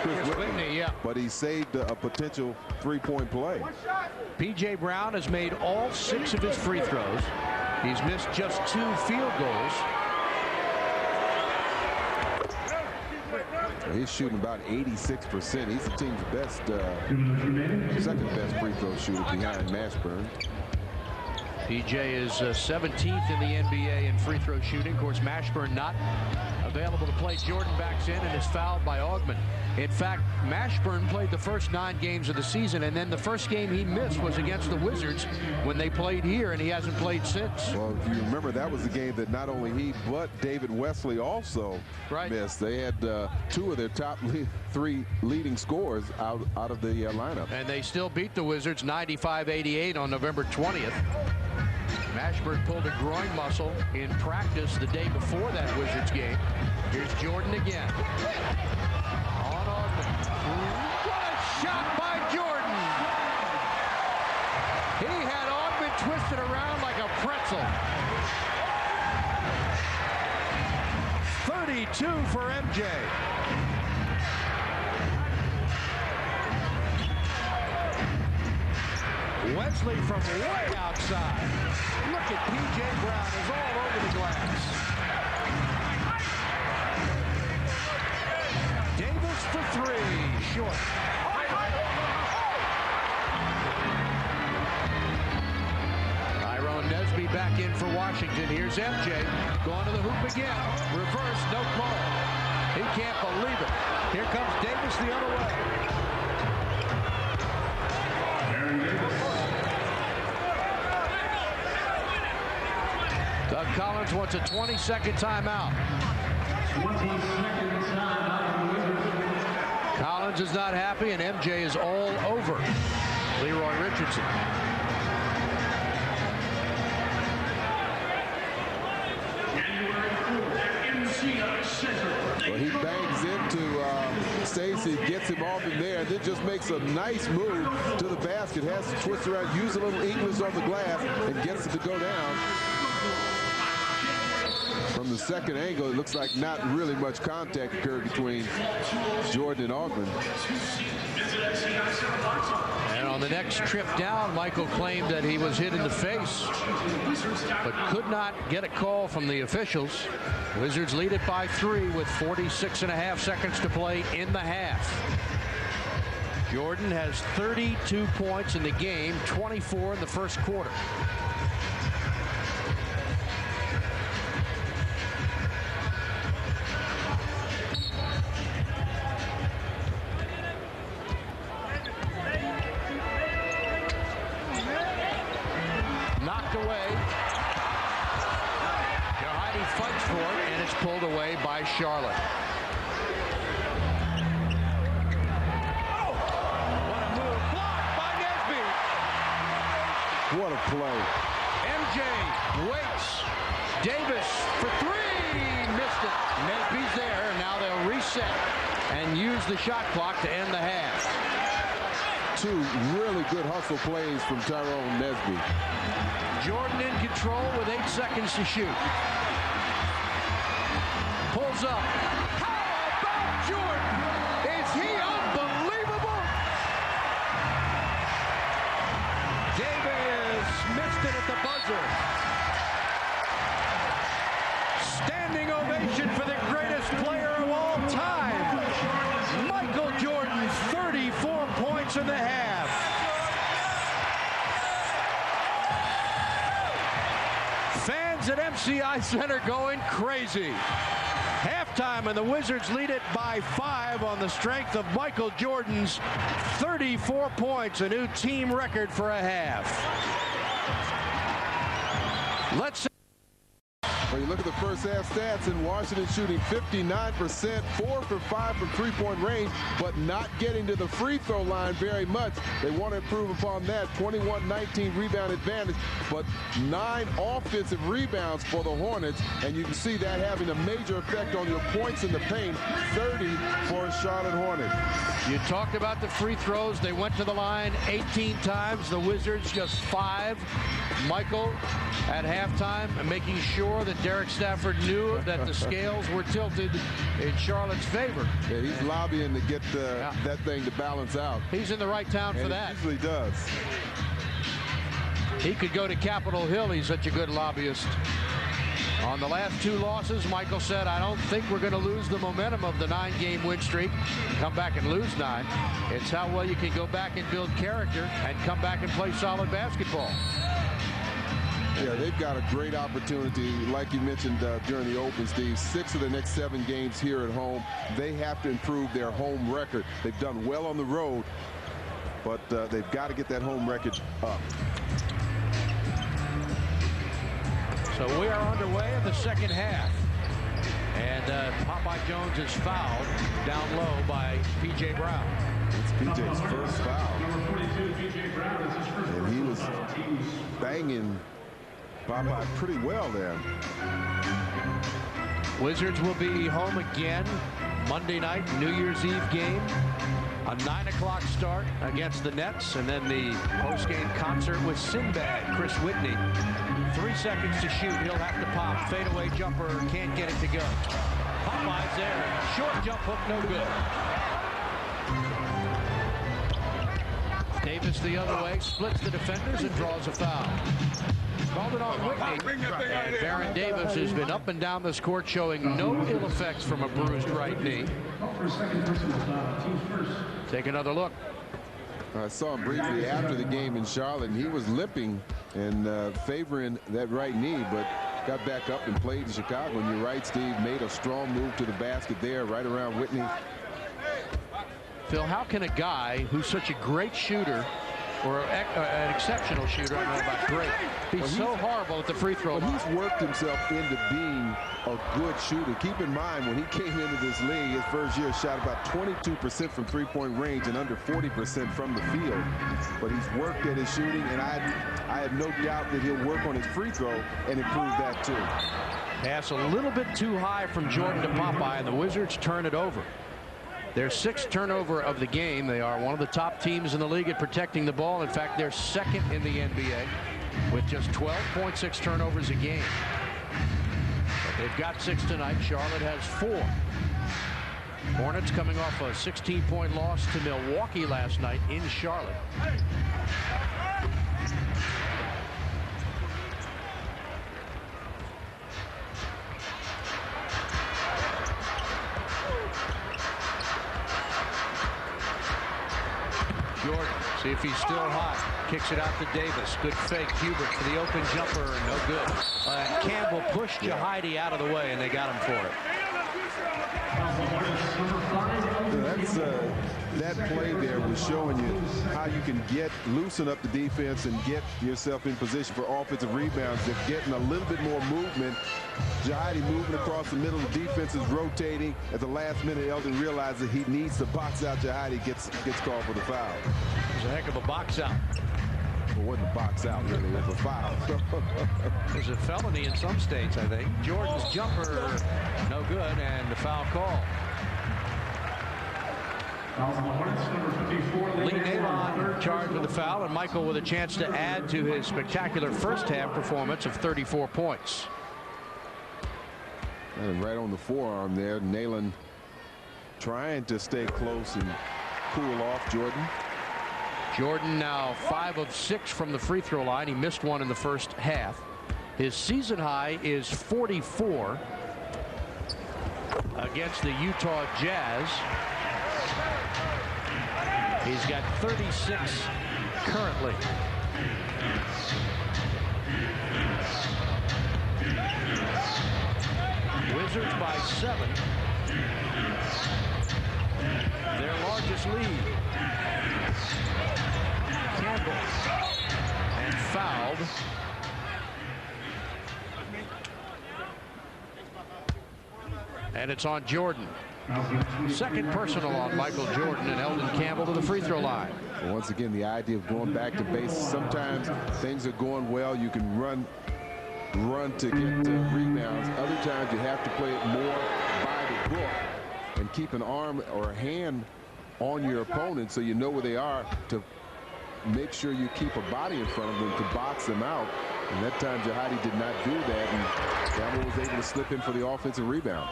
Chris Whitney, but he saved a potential three-point play. P.J. Brown has made all 6 of his free throws. He's missed just 2 field goals. He's shooting about 86%. He's the team's best, second best free throw shooter behind Mashburn. PJ is 17th in the NBA in free throw shooting. Of course, Mashburn not available to play. Jordan backs in and is fouled by Augmon. In fact, Mashburn played the first 9 games of the season, and then the first game he missed was against the Wizards when they played here, and he hasn't played since. Well, if you remember, that was the game that not only he but David Wesley also missed. They had 2 of their top 3 leading scorers out of the lineup. And they still beat the Wizards 95-88 on November 20th. Mashburn pulled a groin muscle in practice the day before that Wizards game. Here's Jordan again. On Augmon. What a shot by Jordan! He had Augmon twisted around like a pretzel. 32 for MJ. Wesley from way outside. Look at P.J. Brown is all over the glass. Davis for 3, short. Tyrone Nesby back in for Washington. Here's MJ going to the hoop again. Reverse, no call. He can't believe it. Here comes Davis the other way. Doug Collins wants a 20-second timeout. 20-second timeout. Collins is not happy, and MJ is all over Leroy Richardson. Well, he bangs into Stacey, gets him off him there, and then just makes a nice move to the basket. Has to twist around, use a little English on the glass, and gets it to go down. From the second angle, it looks like not really much contact occurred between Jordan and Augmon. And on the next trip down, Michael claimed that he was hit in the face, but could not get a call from the officials. Wizards lead it by 3 with 46.5 seconds to play in the half. Jordan has 32 points in the game, 24 in the first quarter. Knocked away. Jahidi fights for it, and it's pulled away by Charlotte. What a move. Blocked by Nesby. What a play. MJ waits. Davis for 3. Missed it. Nesby's there. Now they'll reset and use the shot clock to end the half. 2 really good hustle plays from Tyrone Nesby. Jordan in control with 8 seconds to shoot. Pulls up. How about Jordan? Is he unbelievable? Davis missed it at the buzzer. Standing ovation for the greatest player of all time. Michael Jordan, 34 points in the half. Fans at MCI Center going crazy. Halftime, and the Wizards lead it by 5 on the strength of Michael Jordan's 34 points, a new team record for a half. Let's When you look at the first half stats, in Washington shooting 59%, 4 for 5 from three-point range, but not getting to the free throw line very much. They want to improve upon that. 21-19 rebound advantage, but 9 offensive rebounds for the Hornets, and you can see that having a major effect on your points in the paint. 30 for Charlotte Hornets. You talked about the free throws. They went to the line 18 times. The Wizards just 5. Michael at halftime making sure that Derek Stafford knew that the scales were tilted in Charlotte's favor. Yeah, he's lobbying to get that thing to balance out. He's in the right town for that. He usually does. He could go to Capitol Hill. He's such a good lobbyist. On the last 2 losses, Michael said, I don't think we're going to lose the momentum of the 9-game win streak, come back and lose 9. It's how well you can go back and build character and come back and play solid basketball. Yeah, they've got a great opportunity. Like you mentioned during the open, Steve, 6 of the next 7 games here at home. They have to improve their home record. They've done well on the road, but they've got to get that home record up. So we are underway in the second half. And Popeye Jones is fouled down low by P.J. Brown. It's P.J.'s first foul. Number 42, P.J. Brown is his first. And he was banging Popeye pretty well there. Wizards will be home again Monday night, New Year's Eve game. A 9 o'clock start against the Nets, and then the post-game concert with Sinbad, Chris Whitney. 3 seconds to shoot. He'll have to pop. Fadeaway jumper. Can't get it to go. Popeye's there. Short jump hook. No good. Davis the other way. Splits the defenders and draws a foul. Called it on Whitney. And Baron Davis has been up and down this court showing no ill effects from a bruised right knee. Take another look. I saw him briefly after the game in Charlotte, and he was limping and favoring that right knee, but got back up and played in Chicago. And you're right, Steve, made a strong move to the basket there, right around Whitney. Phil, how can a guy who's such a great shooter, or an exceptional shooter, I don't know about great, be so horrible at the free throw line? He's worked himself into being a good shooter. Keep in mind, when he came into this league, his first year shot about 22% from three-point range and under 40% from the field. But he's worked at his shooting, and I have no doubt that he'll work on his free throw and improve that too. Pass a little bit too high from Jordan to Popeye, and the Wizards turn it over. Their 6th turnover of the game. They are one of the top teams in the league at protecting the ball. In fact, they're 2nd in the NBA with just 12.6 turnovers a game. But they've got 6 tonight. Charlotte has 4. Hornets coming off a 16-point loss to Milwaukee last night in Charlotte. Jordan, see if he's still hot. Kicks it out to Davis. Good fake. Hubert for the open jumper. No good. And Campbell pushed Jahidi out of the way, and they got him for it. That play there was showing you how you can loosen up the defense and get yourself in position for offensive rebounds. They're getting a little bit more movement. Jahidi moving across the middle. The defense is rotating. At the last minute, Eldon realizes he needs to box out Jahidi. Gets called for the foul. It was a heck of a box out. Well, it wasn't a box out, really. It was a foul. It was a felony in some states, I think. Jordan's jumper, no good, and the foul call. Lee Nalon charged with the foul, and Michael with a chance to add to his spectacular first half performance of 34 points. And right on the forearm there, Nalon trying to stay close and cool off Jordan. Jordan now 5 of 6 from the free throw line. He missed one in the first half. His season high is 44 against the Utah Jazz. He's got 36 currently. Wizards by 7. Their largest lead. Campbell. And fouled. And it's on Jordan. Second personal on Michael Jordan, and Eldon Campbell to the free throw line. Well, once again, the idea of going back to basics. Sometimes things are going well. You can run to get rebounds. Other times you have to play it more by the book and keep an arm or a hand on your opponent so you know where they are, to make sure you keep a body in front of them to box them out. And that time Jahidi did not do that, and Campbell was able to slip in for the offensive rebound.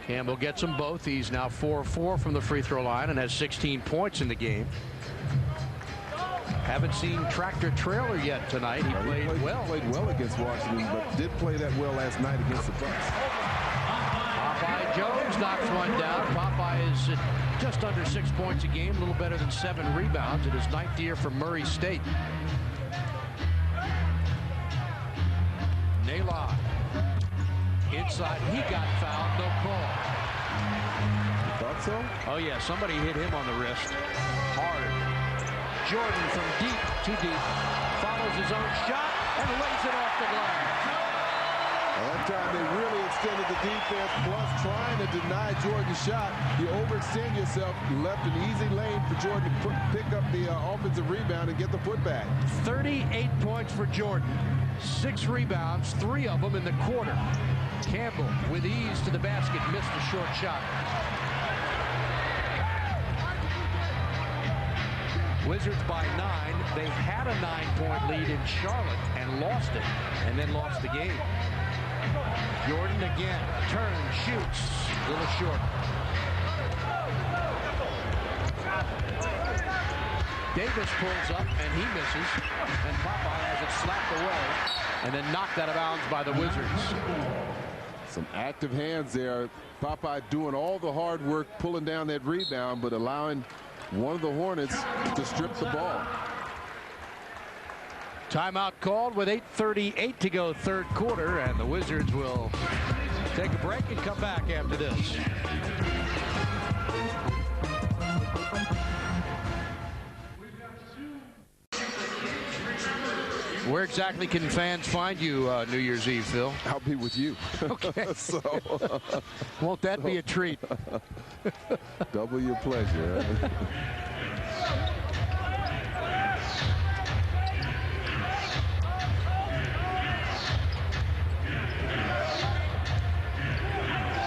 Campbell gets them both. He's now 4-4 from the free throw line and has 16 points in the game. Haven't seen Tractor Trailer yet tonight. He played well. Played well against Washington, but did play that well last night against the Bucks. Popeye Jones knocks one down. Popeye is at just under 6 points a game, a little better than 7 rebounds in his 9th year from Murray State. Naylor inside. He got fouled. No call. You thought so? Oh, yeah. Somebody hit him on the wrist. Hard. Jordan from deep, too deep. Follows his own shot and lays it off the glass. That time they really extended the defense, plus trying to deny Jordan's shot. You overextend yourself, left an easy lane for Jordan to pick up the offensive rebound and get the putback. 38 points for Jordan. 6 rebounds, 3 of them in the quarter. Campbell with ease to the basket, missed a short shot. Wizards by 9. They had a 9-point lead in Charlotte and lost it, and then lost the game. Jordan again, turns, shoots, a little short. Davis pulls up and he misses, and Popeye has it slapped away and then knocked out of bounds by the Wizards. Some active hands there. Popeye doing all the hard work, pulling down that rebound, but allowing one of the Hornets to strip the ball. Timeout called with 8:38 to go, third quarter, and the Wizards will take a break and come back after this. Where exactly can fans find you New Year's Eve, Phil? I'll be with you. Okay. So won't that be a treat? Double your pleasure.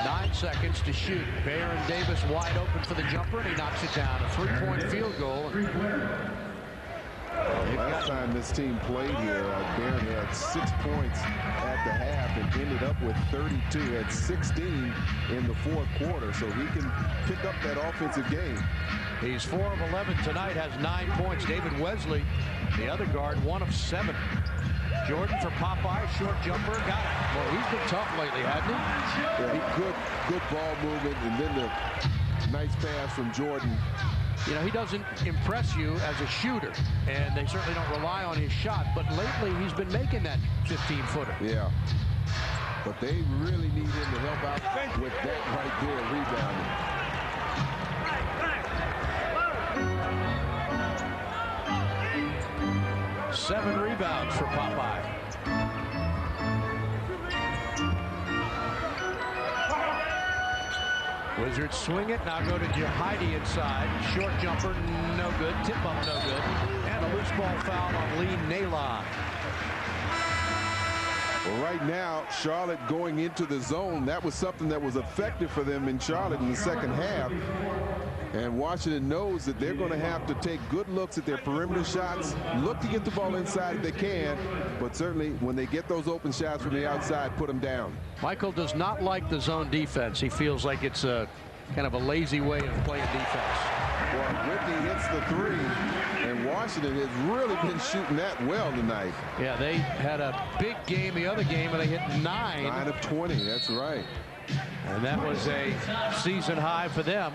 9 seconds to shoot. Baron Davis wide open for the jumper, and he knocks it down. A 3-point field goal. Last time this team played here, Baron had 6 points at the half and ended up with 32, had 16 in the fourth quarter, so he can pick up that offensive game. He's 4 of 11 tonight, has 9 points. David Wesley, the other guard, 1 of 7. Jordan for Popeye, short jumper, got it. Well, he's been tough lately, hasn't he? Yeah, good ball movement, and then the nice pass from Jordan. You know, he doesn't impress you as a shooter, and they certainly don't rely on his shot, but lately he's been making that 15-footer. Yeah. But they really need him to help out with that right there, rebounding. 7 rebounds for Popeye. Wizards swing it, now go to Jahidi inside. Short jumper, no good. Tip up, no good. And a loose ball foul on Lee Naylor. Well, right now, Charlotte going into the zone, that was something that was effective for them in Charlotte in the second half. And Washington knows that they're going to have to take good looks at their perimeter shots, look to get the ball inside if they can, but certainly when they get those open shots from the outside, put them down. Michael does not like the zone defense. He feels like it's a kind of a lazy way of playing defense. Well, Whitney hits the 3, and Washington has really been shooting that well tonight. Yeah, they had a big game the other game, and they hit 9. 9 of 20, that's right. And that was a season high for them.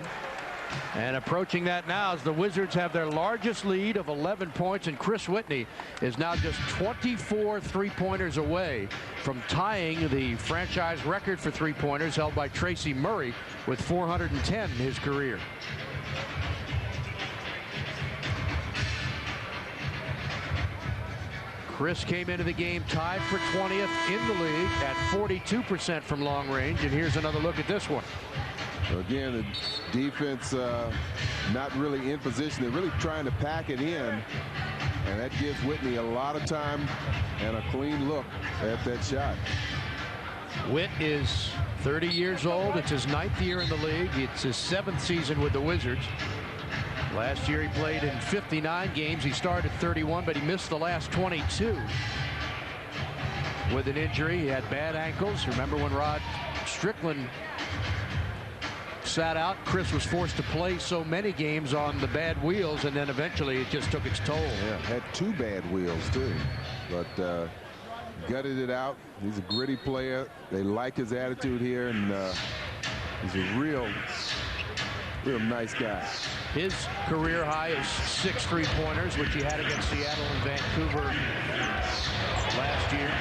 And approaching that now as the Wizards have their largest lead of 11 points, and Chris Whitney is now just 24 3-pointers away from tying the franchise record for 3-pointers held by Tracy Murray with 410 in his career. Chris came into the game tied for 20th in the league at 42% from long range, and here's another look at this one. Again, the defense not really in position. They're really trying to pack it in, and that gives Whitney a lot of time and a clean look at that shot. Whit is 30 years old. It's his 9th year in the league. It's his 7th season with the Wizards. Last year he played in 59 games. He started 31, but he missed the last 22 with an injury. He had bad ankles. Remember when Rod Strickland sat out, Chris was forced to play so many games on the bad wheels, and then eventually it just took its toll. Yeah, had 2 bad wheels too, but gutted it out. He's a gritty player. They like his attitude here, and he's a real nice guy. His career high is 6 3-pointers, which he had against Seattle and Vancouver last year.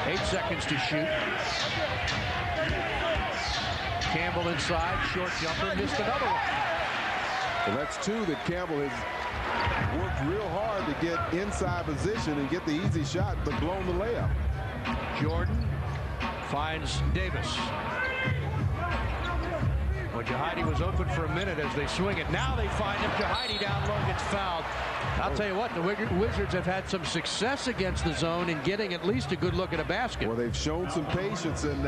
8 seconds to shoot. Campbell inside, short jumper, missed another one. Well, that's 2 that Campbell has worked real hard to get inside position and get the easy shot, but blown the layup. Jordan finds Davis. Well, Jahidi was open for a minute as they swing it. Now they find him. Jahidi down low, gets fouled. I'll tell you what, the Wizards have had some success against the zone in getting at least a good look at a basket. Well, they've shown some patience and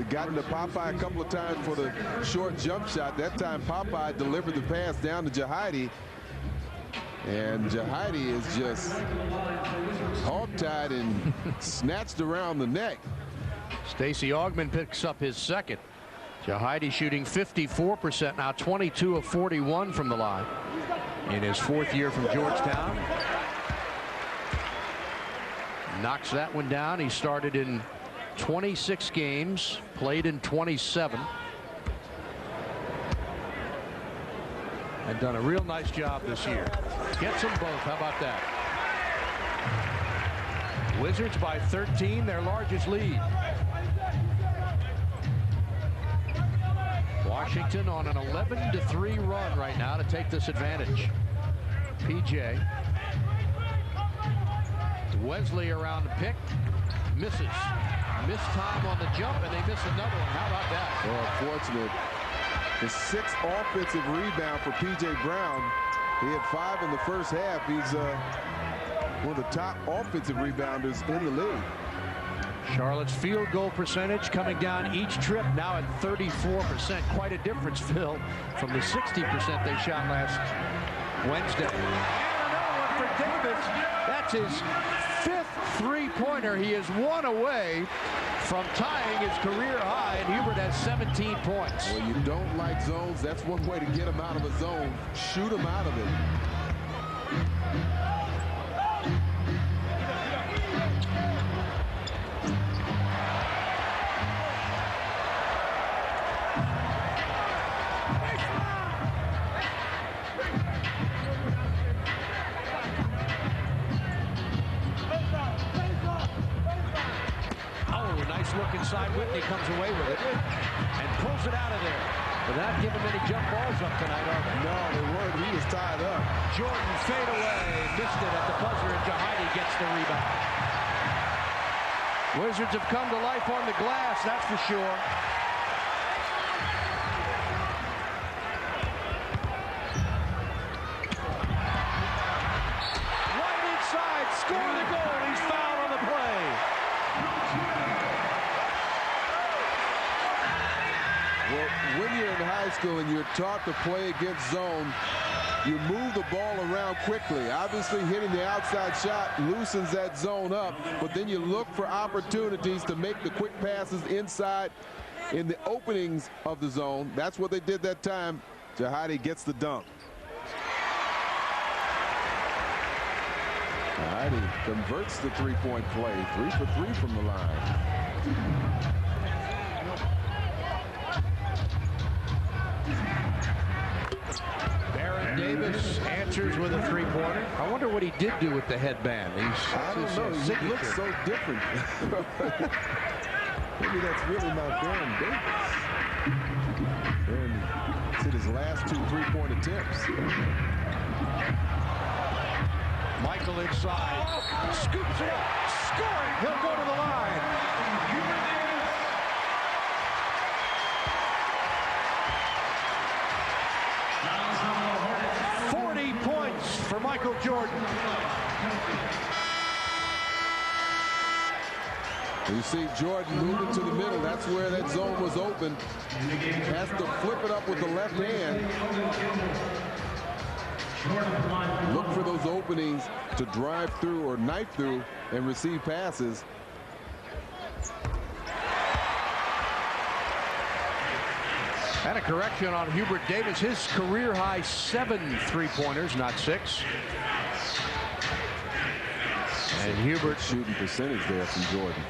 gotten to Popeye a couple of times for the short jump shot. That time Popeye delivered the pass down to Jahidi. And Jahidi is just hog-tied and snatched around the neck. Stacey Augmon picks up his second. Jahidi shooting 54% now, 22 of 41 from the line in his 4th year from Georgetown. Knocks that one down. He started in 26 games, played in 27. And done a real nice job this year. Gets them both. How about that? Wizards by 13, their largest lead. Washington on an 11-3 run right now to take this advantage. PJ. Wesley around the pick. Misses. Missed time on the jump, and they miss another one. How about that? Oh, unfortunate. The 6th offensive rebound for P.J. Brown. He had 5 in the first half. He's one of the top offensive rebounders in the league. Charlotte's field goal percentage coming down each trip, now at 34%. Quite a difference, Phil, from the 60% they shot last Wednesday. And another one for Davis. That's his 5th three-pointer. He is 1 away from tying his career high, and Hubert has 17 points. Well, you don't like zones. That's one way to get him out of a zone. Shoot him out of it. Look inside. Whitney comes away with it and pulls it out of there. They're not giving many jump balls up tonight, are they? No, they weren't. He was tied up. Jordan fade away. Missed it at the buzzer, and Jahidi gets the rebound. Wizards have come to life on the glass, that's for sure. Right inside, score the goal. He's fouled on the play. Well, when you're in high school and you're taught to play against zone, you move the ball around quickly. Obviously, hitting the outside shot loosens that zone up, but then you look for opportunities to make the quick passes inside in the openings of the zone. That's what they did that time. Jahidi gets the dunk. Jahidi converts the three-point play. 3 for 3 from the line. Davis answers with a three-pointer. I wonder what he did do with the headband. I don't know. He looks so different. Maybe that's really not Baron Davis. And it's hit his last 2 three-point attempts. Michael inside. Scoops it up. Scoring. He'll go to the line. 40 points for Michael Jordan. You see Jordan moving to the middle. That's where that zone was open. Has to flip it up with the left hand. Look for those openings to drive through or knife through and receive passes. And a correction on Hubert Davis. His career high 7 three-pointers, not 6. And Hubert shooting percentage there from Jordan.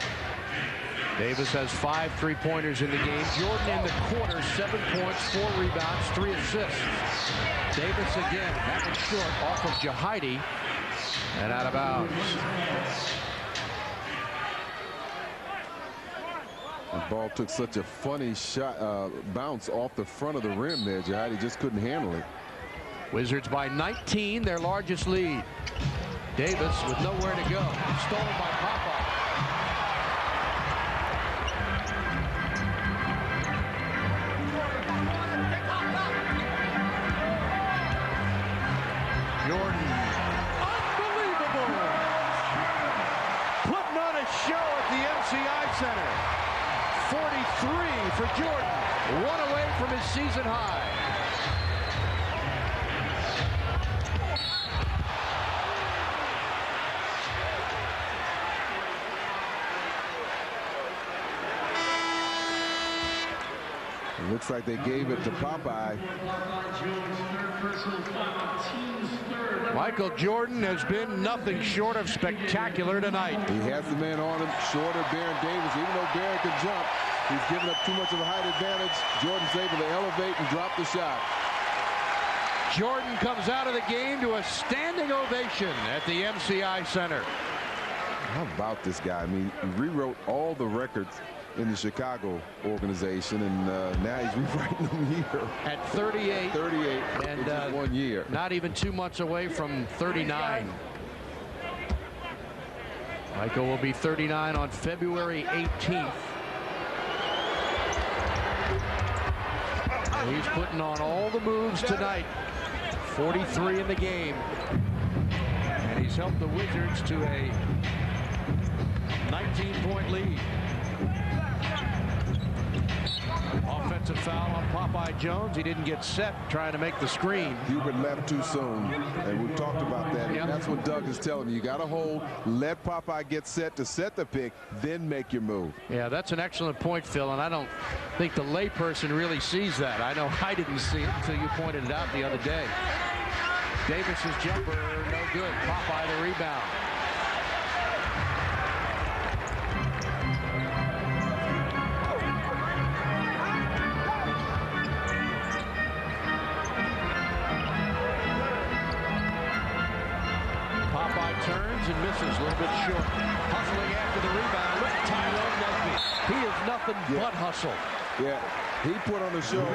Davis has 5 three-pointers in the game. Jordan in the corner, 7 points, 4 rebounds, 3 assists. Davis again, that one short off of Jahidi and out of bounds. The ball took such a funny shot, bounce off the front of the rim there, Jihad. He just couldn't handle it. Wizards by 19, their largest lead. Davis with nowhere to go. Stolen by Popeye. Jordan. Unbelievable. Putting on a show at the MCI Center. 43 for Jordan. One away from his season high. It looks like they gave it to Popeye. Michael Jordan has been nothing short of spectacular tonight. He has the man on him, short of Baron Davis. Even though Baron can jump, he's given up too much of a height advantage. Jordan's able to elevate and drop the shot. Jordan comes out of the game to a standing ovation at the MCI Center. How about this guy? I mean, he rewrote all the records in the Chicago organization, and now he's rewriting them here. At 38. 38 and in just 1 year. Not even 2 months away from 39. Michael will be 39 on February 18th. He's putting on all the moves tonight. 43 in the game. And he's helped the Wizards to a 19-point lead. Offensive foul on Popeye Jones. He didn't get set trying to make the screen. Hubert left too soon, and we talked about that. Yep. And that's what Doug is telling you. You got to hold, let Popeye get set to set the pick, then make your move. Yeah, that's an excellent point, Phil, and I don't think the layperson really sees that. I know I didn't see it until you pointed it out the other day. Davis's jumper, no good. Popeye the rebound. Turns and misses a little bit short. Hustling after the rebound with Tyrone Nesby. He is nothing but hustle. Yeah, he put on the show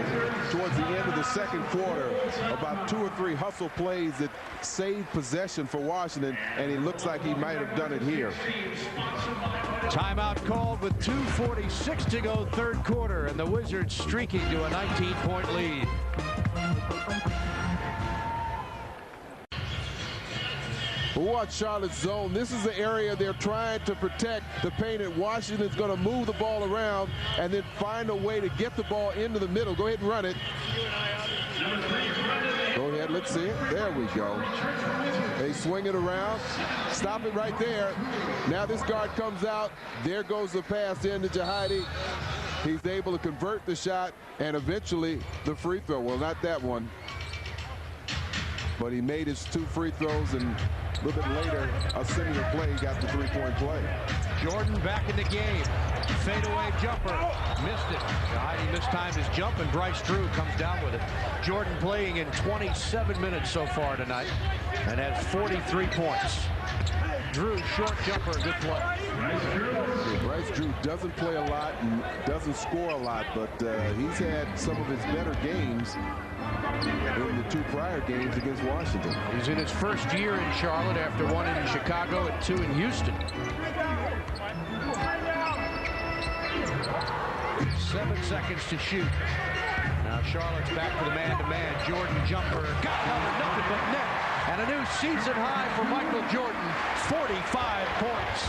towards the end of the second quarter about 2 or 3 hustle plays that saved possession for Washington, and he looks like he might have done it here. Timeout called with 2:46 to go third quarter, and the Wizards streaking to a 19-point lead. Watch Charlotte's zone. This is the area they're trying to protect the paint, and Washington's going to move the ball around and then find a way to get the ball into the middle. Go ahead and run it. Go ahead, let's see it. There we go. They swing it around. Stop it right there. Now this guard comes out. There goes the pass into Jihadi. He's able to convert the shot and eventually the free throw. Well, not that one, but he made his 2 free throws, and a little bit later, a similar play, he got the 3-point play. Jordan back in the game. Fadeaway jumper. Missed it. He mistimed his jump, and Bryce Drew comes down with it. Jordan playing in 27 minutes so far tonight and has 43 points. Drew, short jumper, good play. Bryce Drew doesn't play a lot and doesn't score a lot, but he's had some of his better games in the 2 prior games against Washington. He's in his first year in Charlotte after 1 in Chicago and 2 in Houston. 7 seconds to shoot. Now Charlotte's back to the man-to-man. Jordan jumper. Got covered, nothing but net. And a new season high for Michael Jordan, 45 points.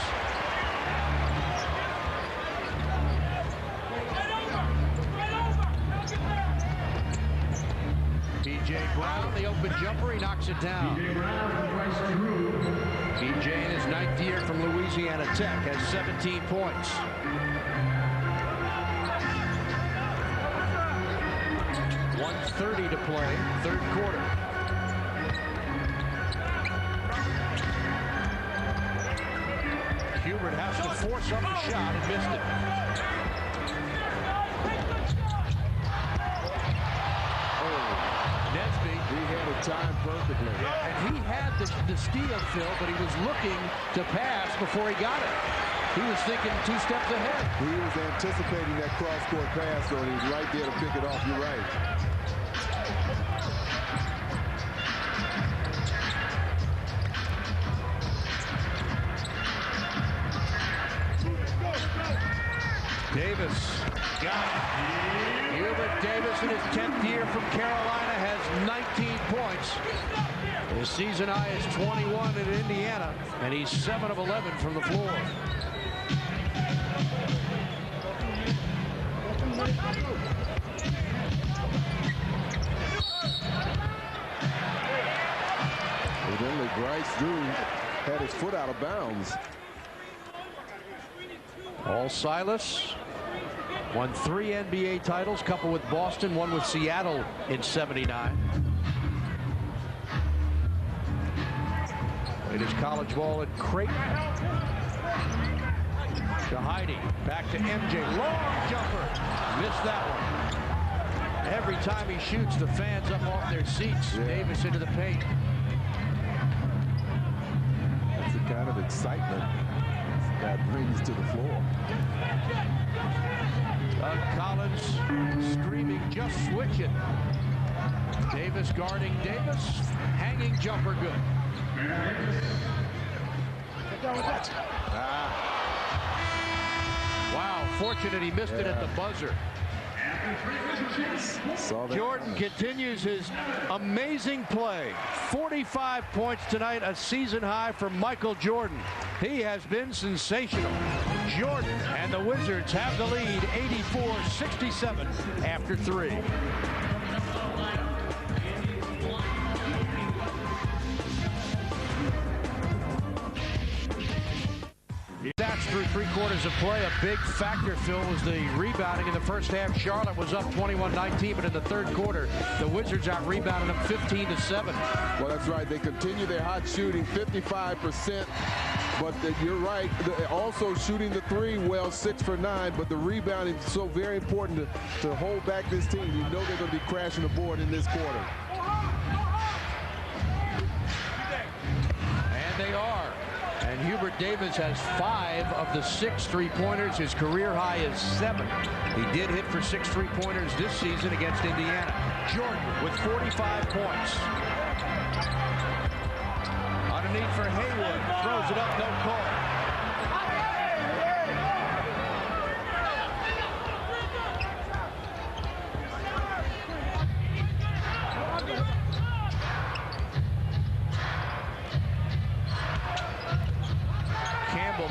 P.J. Brown, the open jumper, he knocks it down. P.J. in his 9th year from Louisiana Tech has 17 points. .130 to play, third quarter. Hubert has to force up the shot and missed it. Nesby. He had it timed perfectly. And he had the steal, Phil, but he was looking to pass before he got it. He was thinking 2 steps ahead. He was anticipating that cross-court pass, though, and he was right there to pick it off. You're right. Davis got it. Hubert Davis in his 10th year from Carolina has 19 points. His season high is 21 in Indiana, and he's 7 of 11 from the floor. Evidently, Bryce Drew had his foot out of bounds. Paul Silas won 3 NBA titles, couple with Boston, one with Seattle in '79. Played his college ball at Creighton. To Heidi, back to MJ, long jumper, missed that one. Every time he shoots, the fans up off their seats. Yeah. Davis into the paint. That's the kind of excitement that brings to the floor. Doug Collins screaming, just switch it. Davis guarding Davis. Hanging jumper good. Wow, fortunate he missed it at the buzzer. Jordan continues his amazing play. 45 points tonight, a season high for Michael Jordan. He has been sensational. Jordan and the Wizards have the lead 84-67 after 3. Stats through 3 quarters of play. A big factor, Phil, was the rebounding in the first half. Charlotte was up 21-19, but in the third quarter, the Wizards out-rebounded them 15-7. Well, that's right. They continue their hot shooting, 55%. But you're right. Also shooting the 3 well, 6 for 9. But the rebounding is so very important to hold back this team. You know they're going to be crashing the board in this quarter. And they are. And Hubert Davis has 5 of the 6 3-pointers. His career high is 7. He did hit for 6 3-pointers this season against Indiana. Jordan with 45 points. Underneath for Haywood. Throws it up, no call.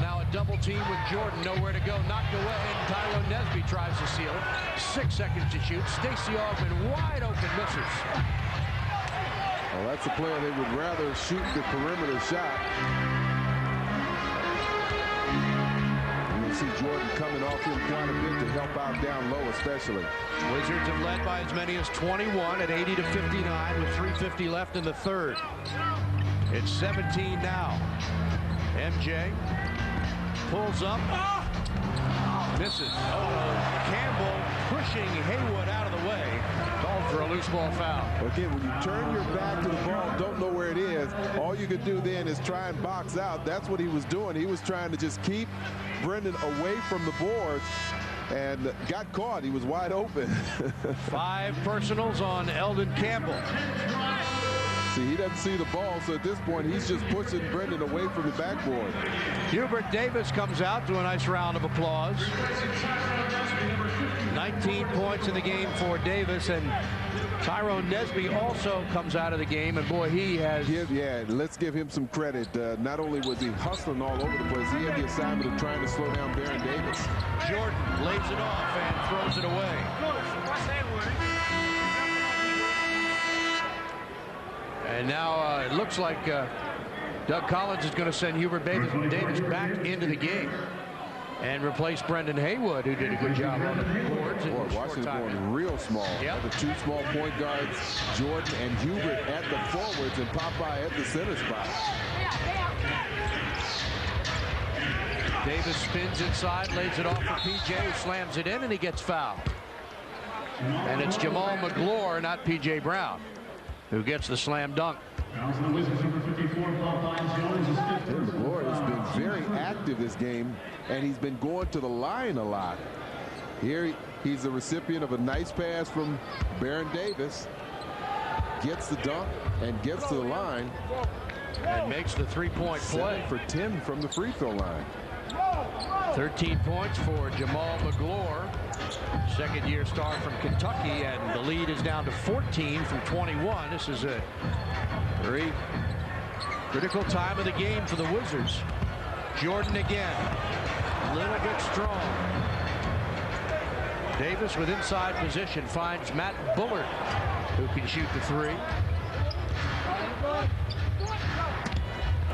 Now a double team with Jordan, nowhere to go, knocked away, and Tyrone Nesby tries to seal it. 6 seconds to shoot. Stacey Augmon wide open, misses. Well, that's a player they would rather shoot the perimeter shot. You see Jordan coming off him quite a bit to help out down low, especially. Wizards have led by as many as 21 at 80-59 with 3:50 left in the third. It's 17 now. MJ pulls up, misses. Oh, Campbell pushing Haywood out of the way. Called for a loose ball foul. Again, when you turn your back to the ball, don't know where it is, all you could do then is try and box out. That's what he was doing. He was trying to just keep Brendan away from the boards and got caught. He was wide open. 5 personals on Eldon Campbell. See, he doesn't see the ball, so at this point, he's just pushing Brendan away from the backboard. Hubert Davis comes out to a nice round of applause. 19 points in the game for Davis, and Tyrone Nesby also comes out of the game, and boy, he has... Yeah, let's give him some credit. Not only was he hustling all over the place, he had the assignment of trying to slow down Baron Davis. Jordan lays it off and throws it away. And now it looks like Doug Collins is going to send Hubert Davis back into the game and replace Brendan Haywood, who did a good job on the boards. Boy, Washington's going real small. Yep. The 2 small point guards, Jordan and Hubert at the forwards, and Popeye at the center spot. Davis spins inside, lays it off for PJ, who slams it in, and he gets fouled. And it's Jamal McGlure, not PJ Brown, who gets the slam dunk. Fouls on the Wizards, number 54, Bob Jones is fifth. Tim McGlory has been very active this game, and he's been going to the line a lot. Here he's the recipient of a nice pass from Baron Davis. Gets the dunk and gets to the line. And makes the three-point play. 7 for 10 from the free throw line. 13 points for Jamal McGlure, second-year star from Kentucky, and the lead is down to 14 from 21. This is a very critical time of the game for the Wizards. Jordan again, a little bit strong. Davis with inside position finds Matt Bullard, who can shoot the three.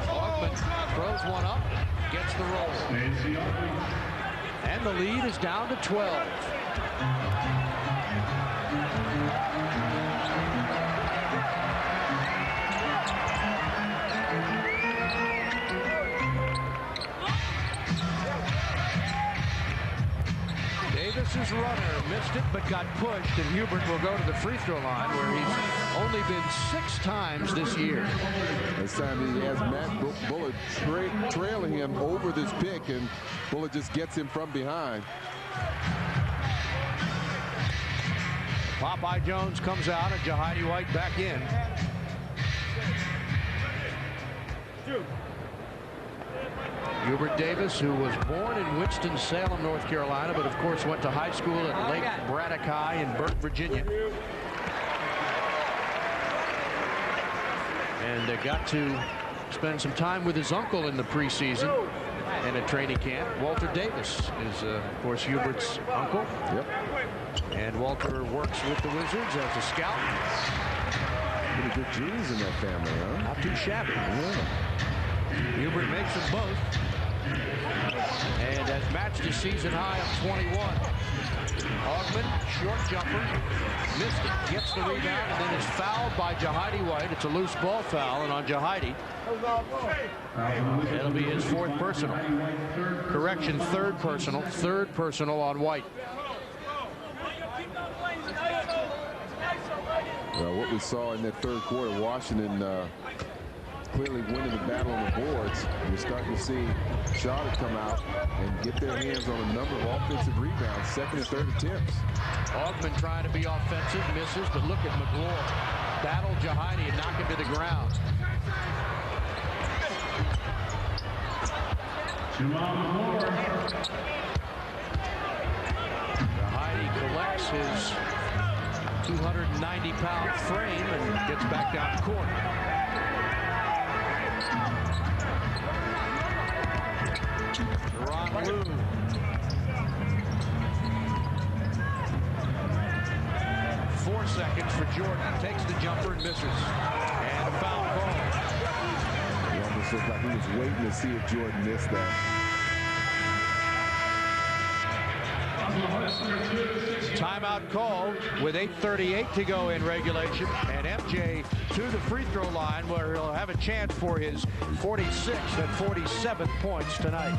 Augmon throws one up, gets the roll. And the lead is down to 12. Davis's runner missed it but got pushed, and Hubert will go to the free throw line, where he's only been 6 times this year. This time he has Matt Bullard trailing him over this pick, and Bullard just gets him from behind. Popeye Jones comes out and Jahidi White back in. Hubert Davis, who was born in Winston-Salem, North Carolina, but of course went to high school at Lake Braddock High in Burke, Virginia. And got to spend some time with his uncle in the preseason and at training camp. Walter Davis is, of course, Hubert's uncle. Yep. And Walter works with the Wizards as a scout. Pretty good genes in that family, huh? Not too shabby. Yeah. Hubert makes them both. And has matched his season high of 21. Augmon, short jumper, missed it, gets the rebound, and then is fouled by Jahidi White. It's a loose ball foul, and on Jahidi, it'll be his 4th personal. Correction, 3rd personal on White. Well, what we saw in that 3rd quarter, Washington clearly winning the battle on the boards. We're starting to see Charlotte come out and get their hands on a number of offensive rebounds, 2nd and 3rd attempts. Augmon trying to be offensive, misses, but look at McGlure. Battle Jahidi and knock him to the ground. Jahidi collects his 290-pound frame and gets back down the court. Ron Lou. Four seconds for Jordan. Takes the jumper and misses. And a foul call. It almost looked like he was waiting to see if Jordan missed that. Timeout called with 8:38 to go in regulation, and MJ to the free throw line, where he'll have a chance for his 46th and 47th points tonight.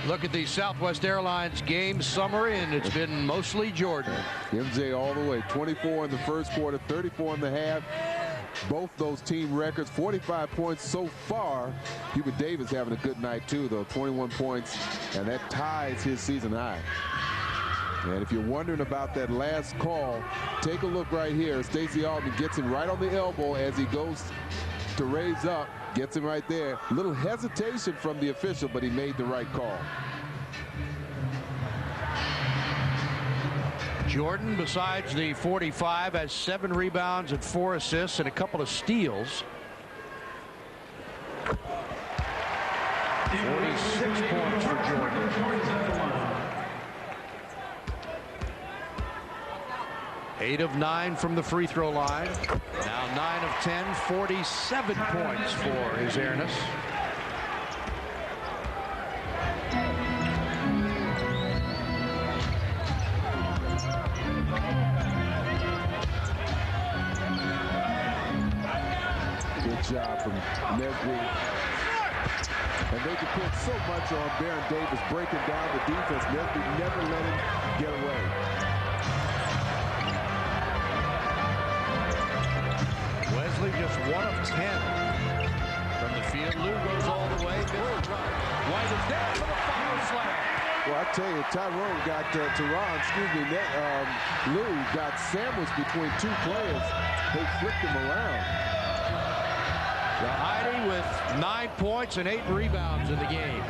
Look at the Southwest Airlines game summary, and it's been mostly Jordan. MJ all the way, 24 in the first quarter, 34 in the half. Both those team records, 45 points so far. Hubert Davis having a good night too, though, 21 points, and that ties his season high. And if you're wondering about that last call, take a look right here. Stacey Augmon gets him right on the elbow as he goes to raise up, gets him right there. A little hesitation from the official, but he made the right call. Jordan, besides the 45, has 7 rebounds and 4 assists and a couple of steals. 46 points for Jordan. Eight of 9 from the free throw line. Now 9 of 10, 47 points for his airness. Job from Nesby. And they depend so much on Baron Davis breaking down the defense. Nesby never let him get away. Wesley just 1 of 10 from the field. Lou goes all the way. White is there for the final slam. Well, I tell you, Tyrone got Lou got sandwiched between two players. They flipped him around. Heide with 9 points and 8 rebounds in the game.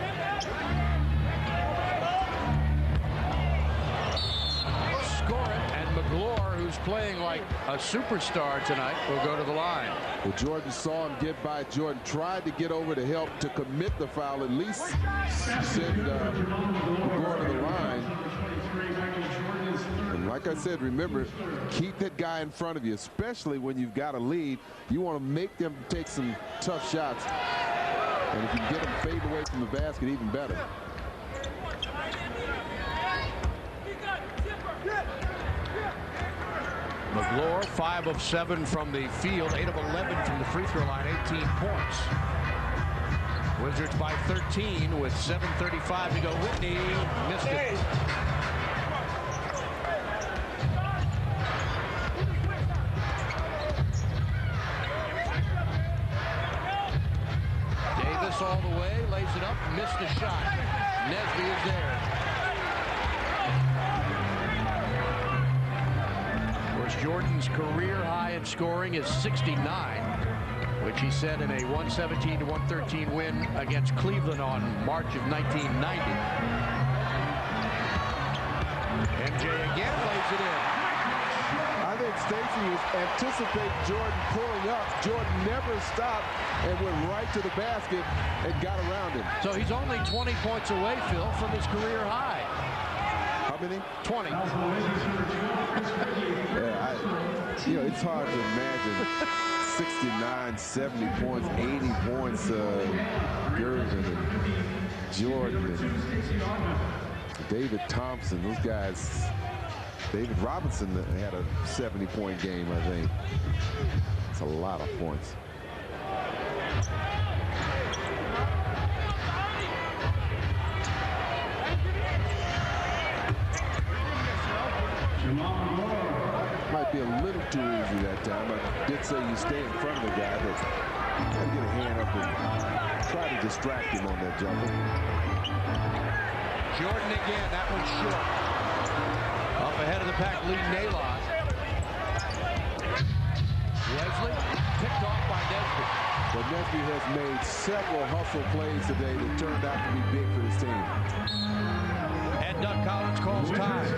McGlure, who's playing like a superstar tonight, will go to the line. Well, Jordan saw him get by. Jordan tried to get over to help to commit the foul, at least send McGlure to the line. And like I said, remember, keep that guy in front of you, especially when you've got a lead. You want to make them take some tough shots. And if you can get them fade away from the basket, even better. McGlure 5 of 7 from the field, 8 of 11 from the free throw line, 18 points. Wizards by 13 with 7:35 to go. Whitney missed it. Davis all the way, lays it up, missed the shot. Nesby is there. Jordan's career high in scoring is 69, which he set in a 117-113 win against Cleveland on March of 1990. MJ again lays it in. I think Stacey was anticipating Jordan pulling up. Jordan never stopped and went right to the basket and got around him. So he's only 20 points away, Phil, from his career high. How many? 20. Yeah, it's hard to imagine 69, 70 points, 80 points. Gervin and Jordan and David Thompson, those guys. David Robinson had a 70-point game, I think. It's a lot of points. Might be a little too easy that time. I did say you stay in front of the guy, but try to get a hand up and try to distract him on that jumper. Jordan again, that one's short. Up ahead of the pack, Lee Nailon. Wesley picked off by Nesby. But Nesby has made several hustle plays today that turned out to be big for this team. And Doug Collins calls time.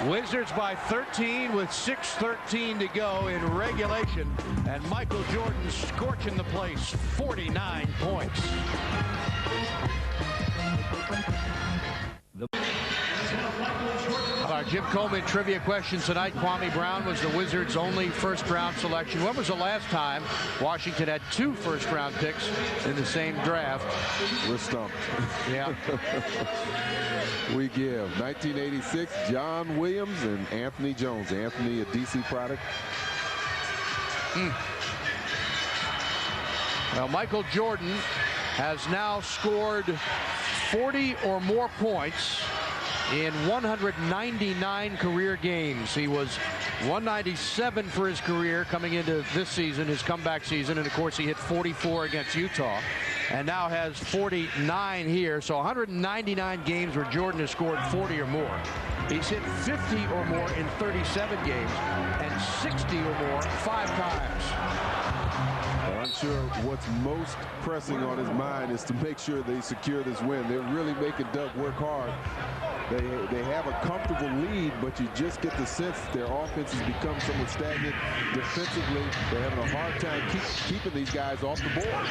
Wizards by 13 with 6:13 to go in regulation, and Michael Jordan scorching the place, 49 points. Our Jim Coleman trivia question tonight. Kwame Brown was the Wizards' only first-round selection. When was the last time Washington had 2 first-round picks in the same draft? We're stumped. Yeah. We give 1986, John Williams and Anthony Jones. Anthony, a DC product. Well, Michael Jordan has now scored 40 or more points in 199 career games. He was 197 for his career coming into this season, his comeback season, and of course he hit 44 against Utah, and now has 49 here. So 199 games where Jordan has scored 40 or more. He's hit 50 or more in 37 games and 60 or more 5 times. Well, I'm sure what's most pressing on his mind is to make sure they secure this win. They're really making Doug work hard. They have a comfortable lead, but you just get the sense that their offense has become somewhat stagnant. Defensively, they're having a hard time keeping these guys off the board.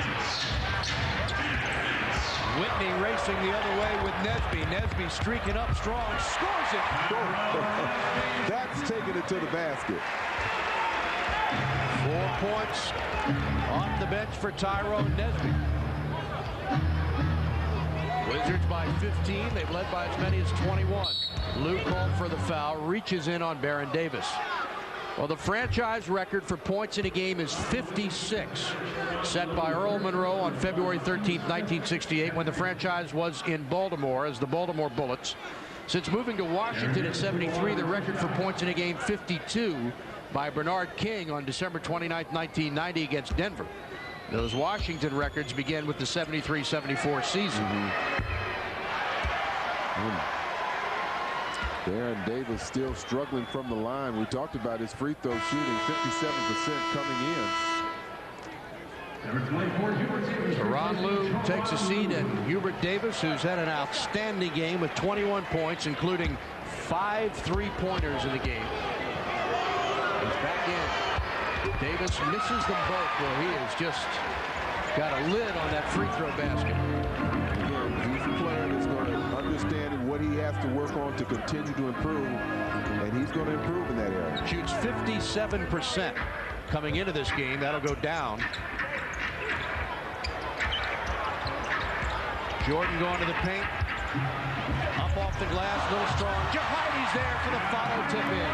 Whitney racing the other way with Nesby. Nesby streaking up strong, scores it. That's taking it to the basket. 4 points off the bench for Tyrone Nesby. Wizards by 15. They've led by as many as 21. Lou called for the foul, reaches in on Baron Davis. Well, the franchise record for points in a game is 56, set by Earl Monroe on February 13th, 1968, when the franchise was in Baltimore as the Baltimore Bullets. Since moving to Washington in '73, the record for points in a game, 52. by Bernard King on December 29, 1990 against Denver. Those Washington records began with the 73-74 season. Baron Davis still struggling from the line. We talked about his free throw shooting, 57% coming in. Tyronn Lue takes a seat, and Hubert Davis, who's had an outstanding game with 21 points, including 5 3-pointers in the game. He's back in. Davis misses them both, where he has just got a lid on that free throw basket. Again, he's a player that's going to understand what he has to work on to continue to improve, and he's going to improve in that area. Shoots 57% coming into this game. That'll go down. Jordan going to the paint. Up off the glass, little strong. Jahadi's there for the follow tip in.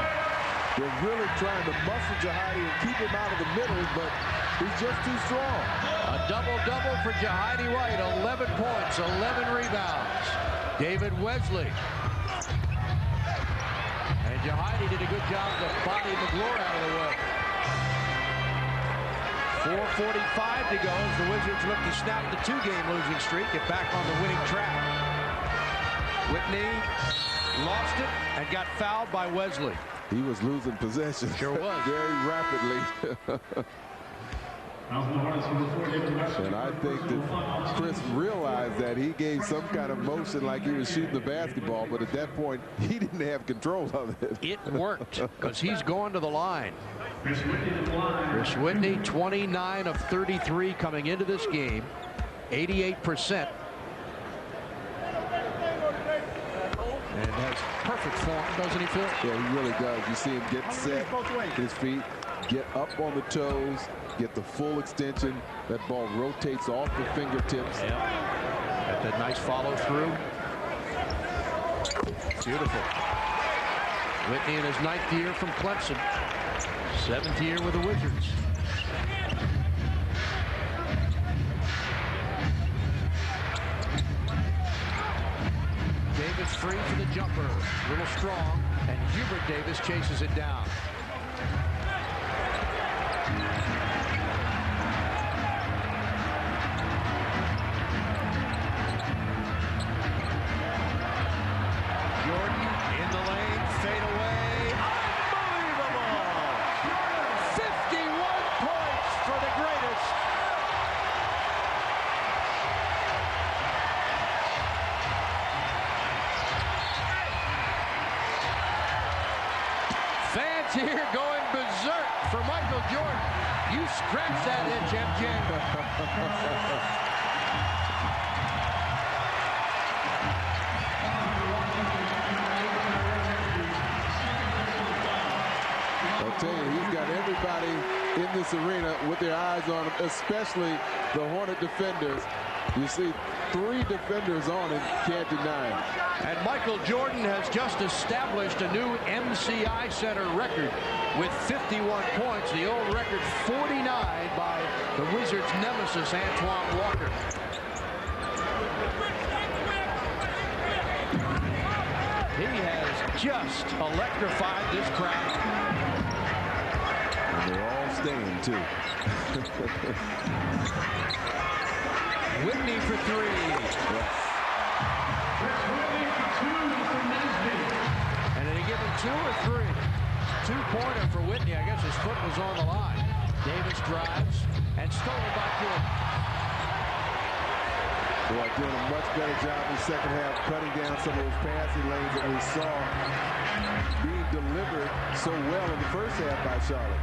They're really trying to muscle Jahadi and keep him out of the middle, but he's just too strong. A double-double for Jahadi White. 11 points, 11 rebounds. David Wesley. And Jahadi did a good job to body McGlure out of the way. 4:45 to go as the Wizards look to snap the 2-game losing streak, get back on the winning track. Whitney lost it and got fouled by Wesley. He was losing possession. Sure was. Very rapidly. And I think that Chris realized that he gave some kind of motion like he was shooting the basketball, but at that point, he didn't have control of it. It worked because he's going to the line. Chris Whitney, 29 of 33 coming into this game, 88%. And has perfect form, doesn't he, Phil? Yeah, he really does. You see him get set, his feet, get up on the toes, get the full extension. That ball rotates off the fingertips. Yeah. Got that nice follow through. Beautiful. Whitney in his 9th year from Clemson. 7th year with the Wizards. Davis free for the jumper. A little strong, and Hubert Davis chases it down. Jordan in the lane, fade away. Unbelievable! 51 points for the greatest. Fans here going berserk for Michael Jordan. You scratch that itch, MJ. I'll tell you, he's got everybody in this arena with their eyes on him, especially the Hornet defenders. You see 3 defenders on him, can't deny him. And Michael Jordan has just established a new MCI Center record with 51 points. The old record 49 by the Wizards' nemesis, Antoine Walker. He has just electrified this crowd. And they're all staying, too. Whitney for 3. And did he give him 2 or 3? 2-pointer for Whitney. I guess his foot was on the line. Davis drives and stolen by Jordan. Boy, doing a much better job in the second half, cutting down some of those passing lanes that we saw being delivered so well in the first half by Charlotte.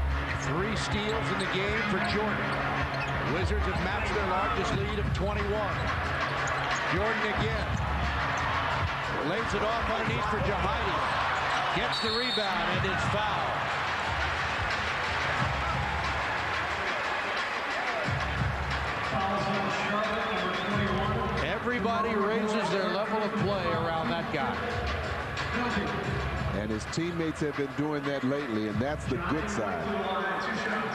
3 steals in the game for Jordan. The Wizards have matched their largest lead of 21. Jordan again. Lays it off underneath for Jahadi. Gets the rebound and it's fouled. Everybody raises their level of play around that guy. And his teammates have been doing that lately, and that's the good side.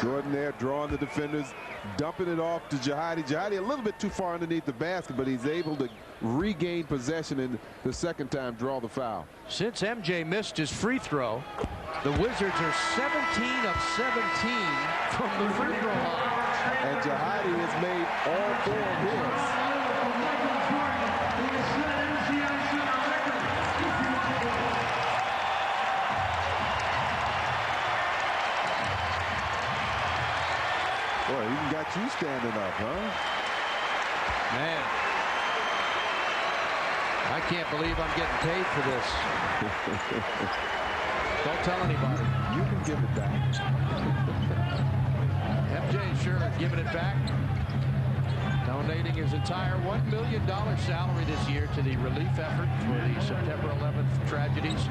Jordan there drawing the defenders, dumping it off to Jahadi. Jahadi a little bit too far underneath the basket, but he's able to regain possession and the second time draw the foul. Since MJ missed his free throw, The Wizards are 17 of 17 from the free throw line. And Jahidi has made all 4 of his. Boy, he even got you standing up, huh? Man, I can't believe I'm getting paid for this. Don't tell anybody. You can give it back. MJ sure giving it back. Donating his entire $1 million salary this year to the relief effort for the September 11th tragedies.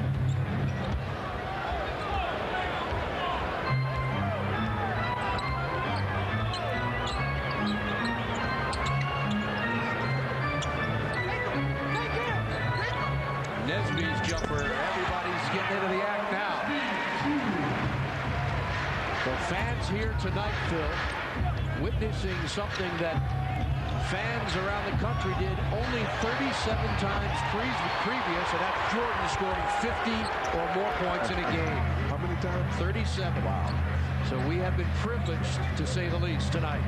Nesby's jumper. Everybody's getting into the act now. The fans here tonight, Phil, witnessing something that fans around the country did only 37 times previous, and that's Jordan scoring 50 or more points in a game. How many times? 37. Wow. So we have been privileged, to say the least, tonight.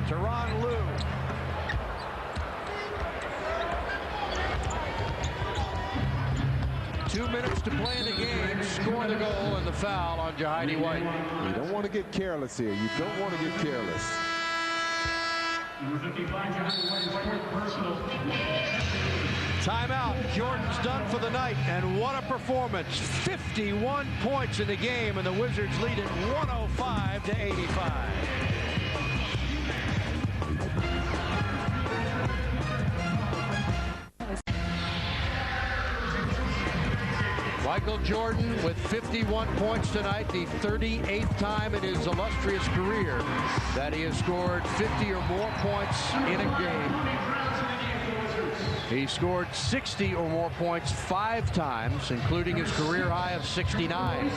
Tyronn Lue. Two minutes to play in the game. Score the goal and the foul on Jahidi White. You don't want to get careless here. You don't want to get careless. Number 55, Jahidi White, fourth personal. Timeout. Jordan's done for the night, and what a performance. 51 points in the game, and the Wizards lead it 105-85. Michael Jordan with 51 points tonight, the 38th time in his illustrious career that he has scored 50 or more points in a game. He scored 60 or more points 5 times, including his career high of 69.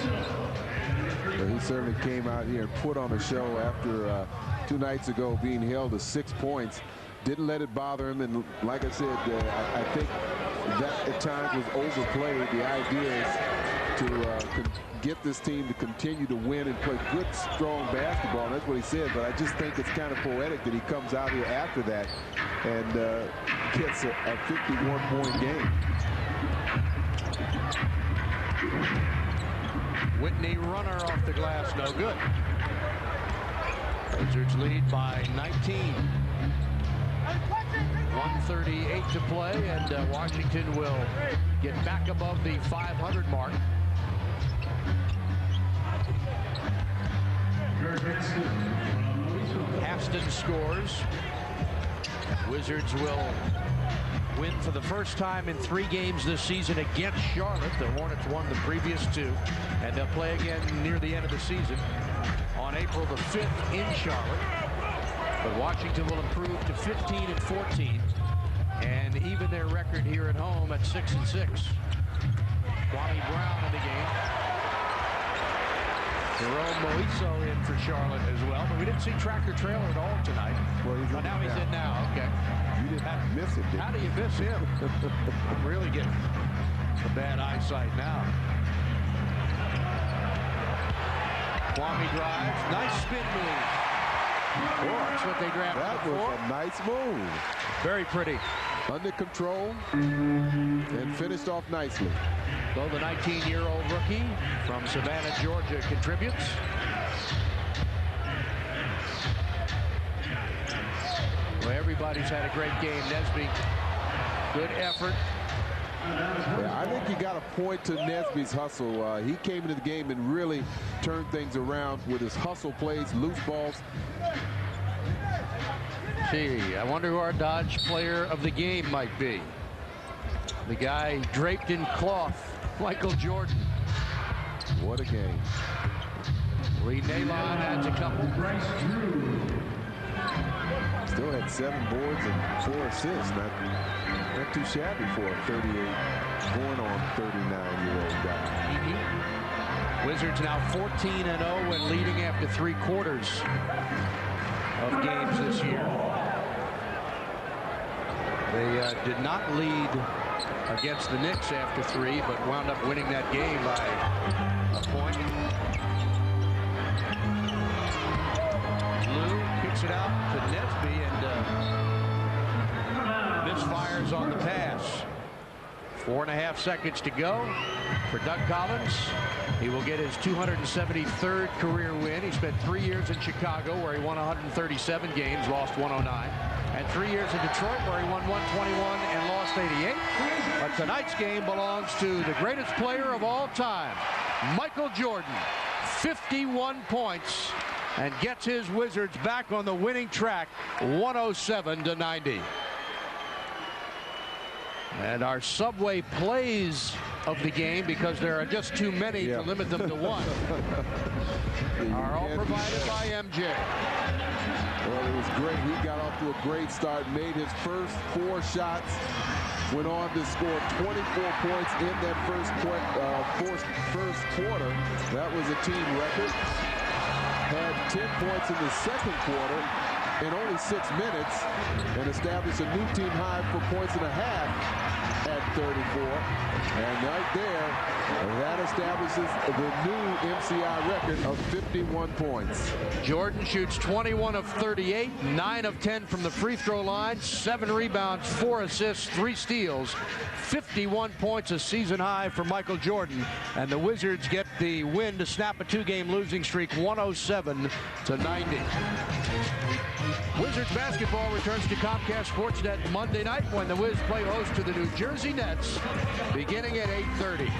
Well, he certainly came out here and put on a show after 2 nights ago being held to 6 points. Didn't let it bother him, and like I said, I think that at times was overplayed. The idea is to get this team to continue to win and play good, strong basketball. And that's what he said, but I just think it's kind of poetic that he comes out here after that and gets a 51-point game. Whitney runner off the glass, no good. Wizards lead by 19. 1:38 to play, and Washington will get back above the 500 mark. Haston scores. Wizards will win for the first time in 3 games this season against Charlotte. The Hornets won the previous 2, and they'll play again near the end of the season on April the 5th in Charlotte. But Washington will improve to 15-14 and even their record here at home at 6-6. Kwame Brown in the game. Jerome Moiso in for Charlotte as well, but we didn't see Tractor Trailer at all tonight. Well, he's in now he's in now. Okay. You didn't miss it, did you? How do you miss him? I'm really getting a bad eyesight now. Kwame drives. Nice spin move. Oh, that's what they drafted. That was a nice move. Very pretty. Under control and finished off nicely. So the 19-year-old rookie from Savannah, Georgia contributes. Well, everybody's had a great game. Nesby, good effort. Yeah, I think you got to point to Nesby's hustle. He came into the game and really turned things around with his hustle plays, loose balls. Gee, I wonder who our Dodge player of the game might be. The guy draped in cloth, Michael Jordan. What a game. Lee Nalon adds a couple. Still had 7 boards and 4 assists. Not too shabby for a 38, going on 39-year-old guy. Wizards now 14-0 when leading after 3 quarters of games this year. They did not lead against the Knicks after 3, but wound up winning that game by a point. Lou kicks it out to Nesby, and misfires on the pass. 4.5 seconds to go for Doug Collins. He will get his 273rd career win. He spent 3 years in Chicago, where he won 137 games, lost 109. And 3 years in Detroit, where he won 121 and lost 88. But tonight's game belongs to the greatest player of all time, Michael Jordan. 51 points, and gets his Wizards back on the winning track, 107-90. And our Subway plays of the game, because there are just too many to limit them to one, are all provided by MJ. Well, it was great. He got off to a great start, made his first 4 shots, went on to score 24 points in that first quarter. That was a team record. Had 10 points in the second quarter in only 6 minutes, and established a new team high for points and a half at 34. And right there, that establishes the new MCI record of 51 points. Jordan shoots 21 of 38, 9 of 10 from the free throw line, 7 rebounds, 4 assists, 3 steals, 51 points, a season high for Michael Jordan. And the Wizards get the win to snap a 2-game losing streak, 107-90. Wizards basketball returns to Comcast Sportsnet Monday night when the Wiz play host to the New Jersey Nets, beginning at 8:30.